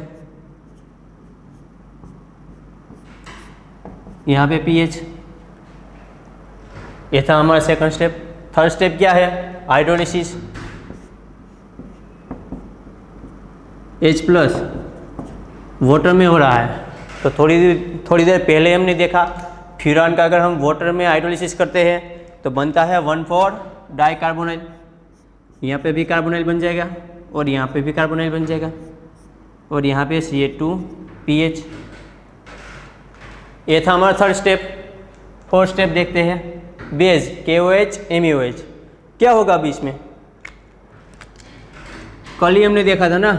यहाँ पे pH, ये था हमारा सेकंड स्टेप। थर्ड स्टेप क्या है, हाइड्रोलिसिस। H+ वाटर में हो रहा है। तो थोड़ी देर पहले हमने देखा फ्यूरान का अगर हम वाटर में हाइड्रोलिसिस करते हैं तो बनता है 1,4-डाई कार्बोनाइल। यहाँ पे भी कार्बोनाइल बन जाएगा और यहाँ पे भी कार्बोनाइल बन जाएगा और यहाँ पे CH2PH। ये था हमारा थर्ड स्टेप। फोर्थ स्टेप देखते हैं, बेस KOH MUH। क्या होगा अभी इसमें, कल ही हमने देखा था ना,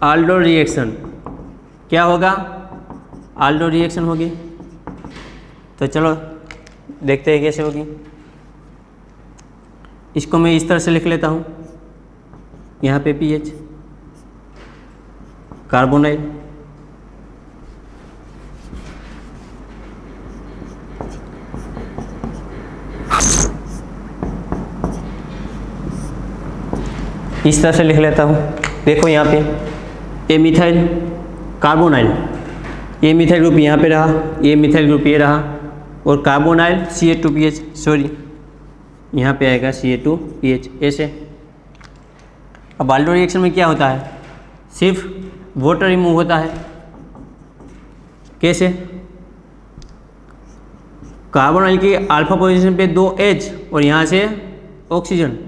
आल्डो रिएक्शन। क्या होगा, आल्डो रिएक्शन होगी। तो चलो देखते हैं कैसे होगी। इसको मैं इस तरह से लिख लेता हूँ, यहाँ पे PH कार्बोनाइल, इस तरह से लिख लेता हूँ। देखो यहाँ पे ए मिथाइल कार्बोनाइल, ये मिथाइल ग्रुप यहाँ पे रहा, ये मिथाइल ग्रुप ये रहा और कार्बोनाइल CH2PH, सॉरी यहाँ पे आएगा CH2PH ऐसे। अब आल्डो रिएक्शन में क्या होता है, सिर्फ वाटर रिमूव होता है। कैसे, कार्बोनाइल की अल्फा पोजीशन पे 2 H और यहाँ से ऑक्सीजन,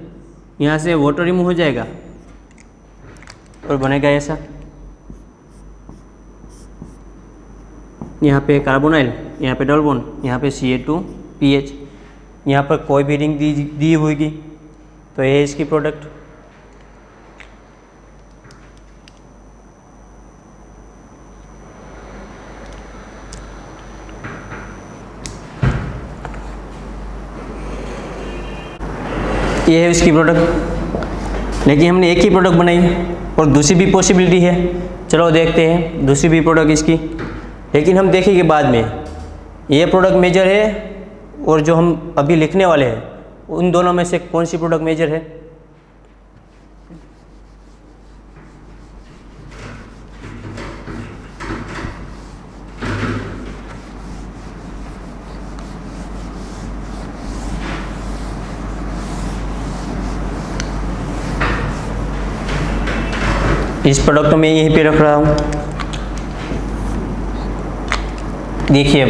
यहाँ से वाटर रिमूव हो जाएगा और बनेगा ऐसा। यहाँ पे कार्बोनाइल, यहाँ पे डबल बॉन्ड, यहाँ पे CH2PH, यहाँ पर कोई भी रिंग दी होगी तो ये है इसकी प्रोडक्ट। ये है इसकी प्रोडक्ट। लेकिन हमने एक ही प्रोडक्ट बनाई और दूसरी भी पॉसिबिलिटी है, चलो देखते हैं दूसरी भी प्रोडक्ट इसकी। लेकिन हम देखेंगे बाद में, ये प्रोडक्ट मेजर है और जो हम अभी लिखने वाले हैं उन दोनों में से कौन सी प्रोडक्ट मेजर है। इस प्रोडक्ट को मैं यहीं पे रख रहा हूँ। देखिए अब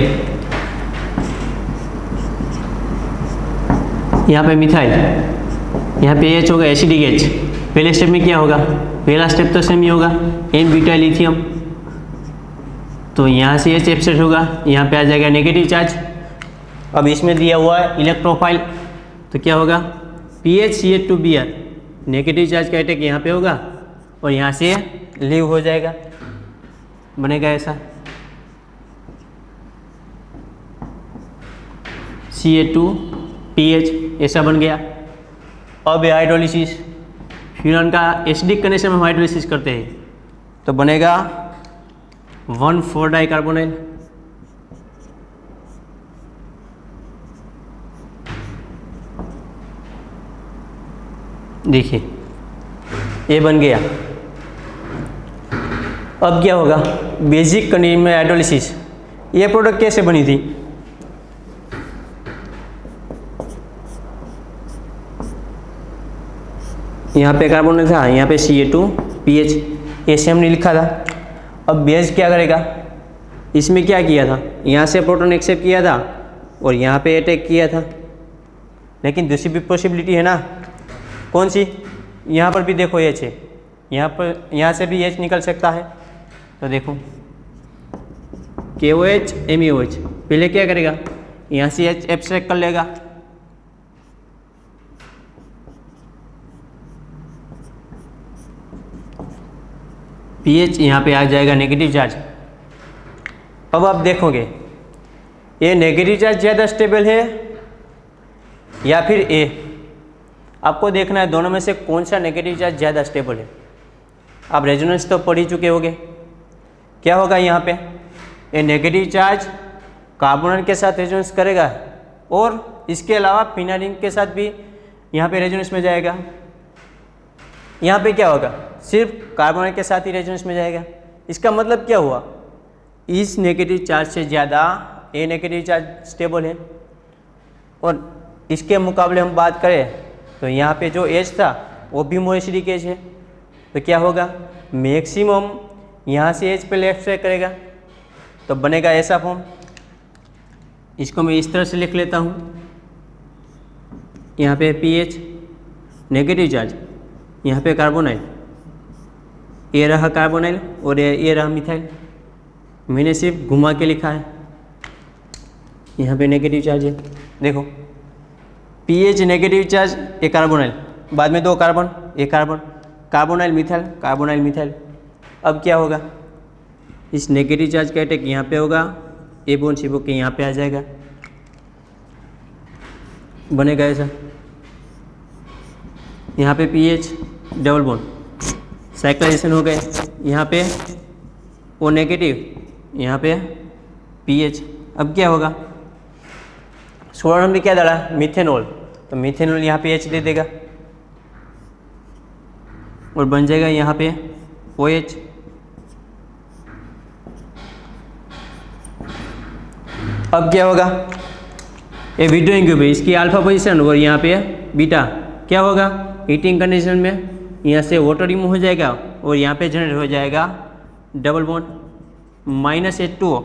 यहाँ पे मिथाइल, यहाँ पे H होगा एसिडिक H। पहले स्टेप में क्या होगा, पहला स्टेप तो सेम ही होगा, N बीटा लिथियम। तो यहाँ से H एब्सेंट होगा, यहाँ पे आ जाएगा नेगेटिव चार्ज। अब इसमें दिया हुआ है इलेक्ट्रोफाइल, तो क्या होगा PHCH2Br, नेगेटिव चार्ज का अटैक यहाँ पे होगा और यहाँ से लीव हो जाएगा, बनेगा ऐसा Ca2PH, ऐसा बन गया। अब हाइड्रोलिसिस, फ्यूरन का एसिडिक कंडीशन में हम हाइड्रोलिसिस करते हैं तो बनेगा 1,4-डाइकार्बोनाइल। देखिए ये बन गया। अब क्या होगा, बेसिक कंडीशन में हाइड्रोलिसिस, ये प्रोडक्ट कैसे बनी थी, यहाँ पे कार्बन था, यहाँ पे Ca2PH, ऐसे हमने लिखा था। अब बेस क्या करेगा, इसमें क्या किया था, यहाँ से प्रोटॉन एक्सेप्ट किया था और यहाँ पे अटैक किया था। लेकिन दूसरी भी पॉसिबिलिटी है ना, कौन सी, यहाँ पर भी देखो H है, यहाँ से भी H निकल सकता है। तो देखो KOH MeOH, पहले क्या करेगा, यहाँ से H एब्स्ट्रैक्ट कर लेगा, pH यहाँ पे आ जाएगा नेगेटिव चार्ज। अब आप देखोगे ये नेगेटिव चार्ज ज़्यादा स्टेबल है या फिर A, आपको देखना है दोनों में से कौन सा नेगेटिव चार्ज ज़्यादा स्टेबल है। आप रेजोनेंस तो पढ़ ही चुके होंगे, क्या होगा यहाँ पे, ये नेगेटिव चार्ज कार्बोनेट के साथ रेजोनेंस करेगा और इसके अलावा फिनाइलिन के साथ भी यहाँ पे रेजोनेंस में जाएगा। यहाँ पे क्या होगा, सिर्फ कार्बोनेट के साथ ही रेजोनेंस में जाएगा। इसका मतलब क्या हुआ, इस नेगेटिव चार्ज से ज़्यादा ए नेगेटिव चार्ज स्टेबल है। और इसके मुकाबले हम बात करें तो यहाँ पे जो H था वो भी मोएसिडिक H है, तो क्या होगा, मैक्सिमम यहाँ से H पे लेफ्ट से करेगा तो बनेगा ऐसा फॉर्म। इसको मैं इस तरह से लिख लेता हूँ, यहाँ पे pH नेगेटिव चार्ज, यहाँ पे कार्बोनाइल, ये रहा कार्बोनाइल और ये रहा मिथाइल। मैंने सिर्फ घुमा के लिखा है, यहाँ पे नेगेटिव चार्ज है। देखो pH नेगेटिव चार्ज, ये कार्बोनाइल, बाद में दो कार्बन, ये carbon, carbonyl methyl, carbonyl methyl. अब क्या होगा, इस नेगेटिव चार्ज का अटैक यहाँ पे होगा, ए बॉन्ड सी के यहाँ पे आ जाएगा, बनेगा ऐसा। यहाँ पे pH डबल बॉन्ड, साइक्लाइजेशन हो गए, यहाँ पे O नेगेटिव, यहाँ पे pH। अब क्या होगा, सोलर में क्या डाला, मिथेनॉल, तो मिथेनॉल यहाँ पे H दे देगा और बन जाएगा यहाँ पे OH। अब क्या होगा, ये विड्रोइंग ग्रुप है, इसकी अल्फा पोजीशन और यहाँ पे बीटा, क्या होगा, हीटिंग कंडीशन में यहाँ से वाटर रिमूव हो जाएगा और यहाँ पे जनरेट हो जाएगा डबल बॉन्ड -H2O।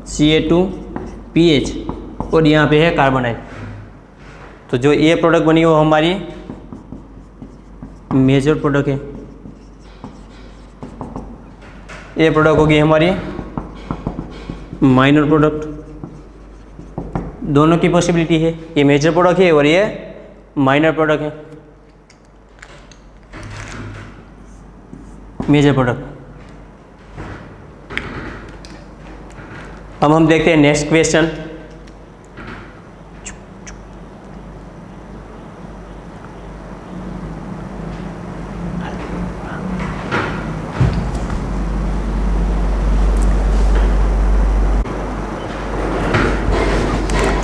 Ca2PH और यहाँ पे है कार्बोनाइल। तो जो ये प्रोडक्ट बनी वो हमारी मेजर प्रोडक्ट है, ये प्रोडक्ट होगी हमारी माइनर प्रोडक्ट। दोनों की पॉसिबिलिटी है, ये मेजर प्रोडक्ट है और ये माइनर प्रोडक्ट है। Major product. अब हम देखते हैं नेक्स्ट क्वेश्चन।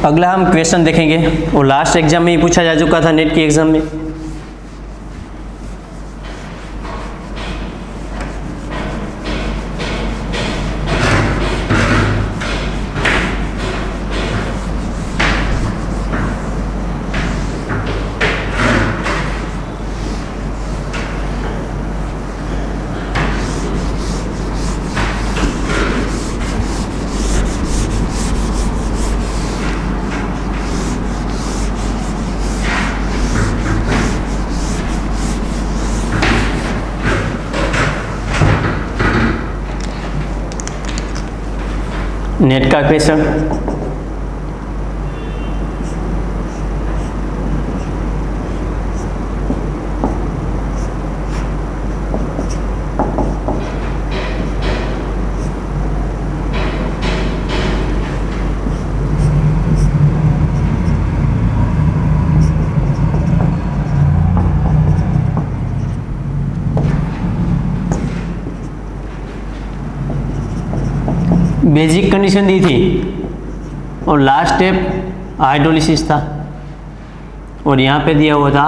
अगला हम क्वेश्चन देखेंगे, वो लास्ट एग्जाम में ही पूछा जा चुका था, नेट के एग्जाम में। नेट का क्वेश्चन। बेसिक कंडीशन दी थी और लास्ट स्टेप हाइड्रोलिसिस था, और यहाँ पे दिया हुआ था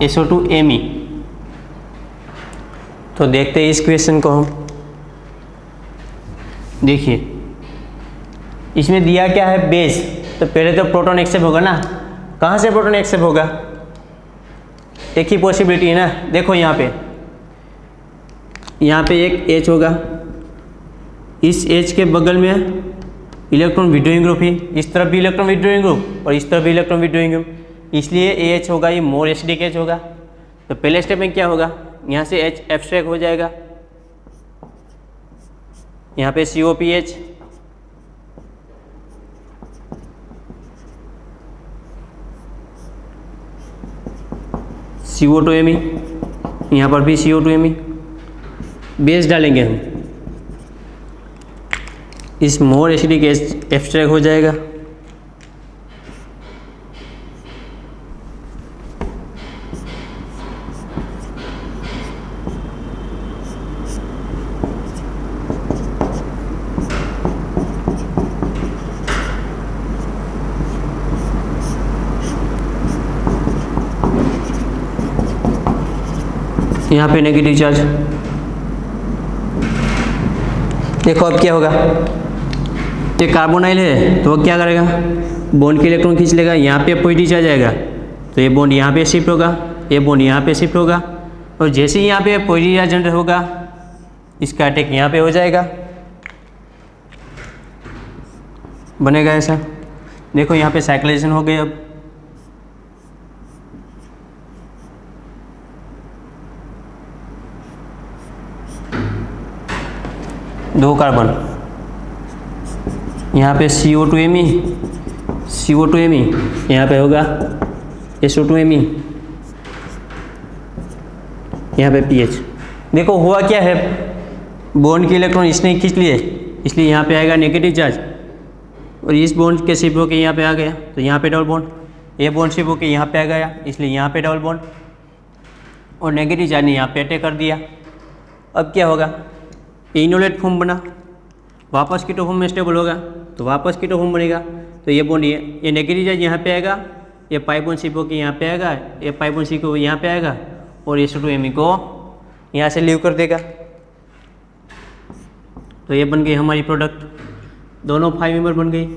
SO2Me। तो देखते हैं इस क्वेश्चन को हम। देखिए इसमें दिया क्या है, बेस। तो पहले तो प्रोटॉन एक्सेप्ट होगा ना। कहाँ से प्रोटॉन एक्सेप्ट होगा? एक ही पॉसिबिलिटी है ना। देखो यहाँ पे एक H होगा, इस H के बगल में इलेक्ट्रॉन विड्रॉइंग ग्रुप ही, इस तरफ भी इलेक्ट्रॉन विड्रॉइंग ग्रुप और इस तरफ भी इलेक्ट्रॉन विड्रॉइंग ग्रुप, इसलिए AH होगा, ये मोर एसिडिक H होगा। तो पहले स्टेप में क्या होगा, यहाँ से H एब्स्ट्रैक्ट हो जाएगा, यहाँ पे COPH, CO2Me, यहाँ पर भी CO2Me, बेस डालेंगे हम, इस मोर एसिडिक एब्स्ट्रैक्ट हो जाएगा। यहाँ पे नेगेटिव चार्ज। देखो अब क्या होगा, ये कार्बोनाइल है तो वो क्या करेगा, बॉन्ड के इलेक्ट्रॉन खींच लेगा, यहाँ पे पॉजिटिव चार्ज आएगा तो ये बॉन्ड यहाँ पे शिफ्ट होगा, ये बॉन्ड यहाँ पे शिफ्ट होगा, और जैसे ही यहाँ पे पॉजिटिव चार्ज जनरेट होगा इसका अटैक यहाँ पे हो जाएगा, बनेगा ऐसा। देखो यहाँ पे साइक्लाइजेशन हो गई। अब दो कार्बन, यहाँ पे CO2Me, यहाँ पे होगा SO2Me, यहाँ पे PH। देखो हुआ क्या है, बॉन्ड के इलेक्ट्रॉन इसने खींच लिए, इसलिए यहाँ पे आएगा नेगेटिव चार्ज, और इस बॉन्ड के शिफ्ट होकर यहाँ पे आ गया तो यहाँ पे डबल बॉन्ड, ये बॉन्ड शिफ्ट होकर यहाँ पे आ गया इसलिए यहाँ पे डबल बॉन्ड, और नेगेटिव चार्ज ने यहाँ पे अटैक कर दिया। अब क्या होगा, इनोलेट फॉर्म बना, वापस कीटो फॉर्म में स्टेबल होगा तो वापस कीटो फॉर्म बनेगा। तो ये बॉन्ड ये नेगेटिव चार्ज यहाँ पे आएगा, ये पाई बॉन्ड शिफ्ट होकर यहाँ पे आएगा, ये पाई बॉन्ड शिफ्ट होकर यहाँ पे आएगा, और SO2Me को यहाँ से लीव कर देगा। तो ये बन गई हमारी प्रोडक्ट, दोनों 5 मेंबर बन गई।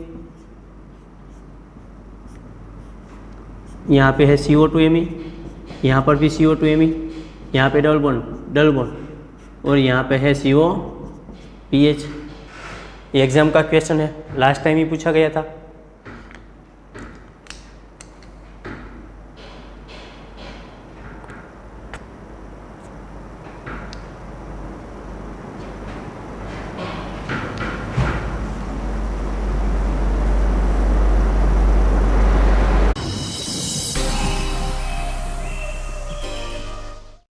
यहाँ पे है CO2Me, यहाँ पर भी CO2Me, यहाँ पे डबल बॉन्ड, और यहाँ पे है COPH। ये एग्ज़ाम का क्वेश्चन है, लास्ट टाइम ही पूछा गया था।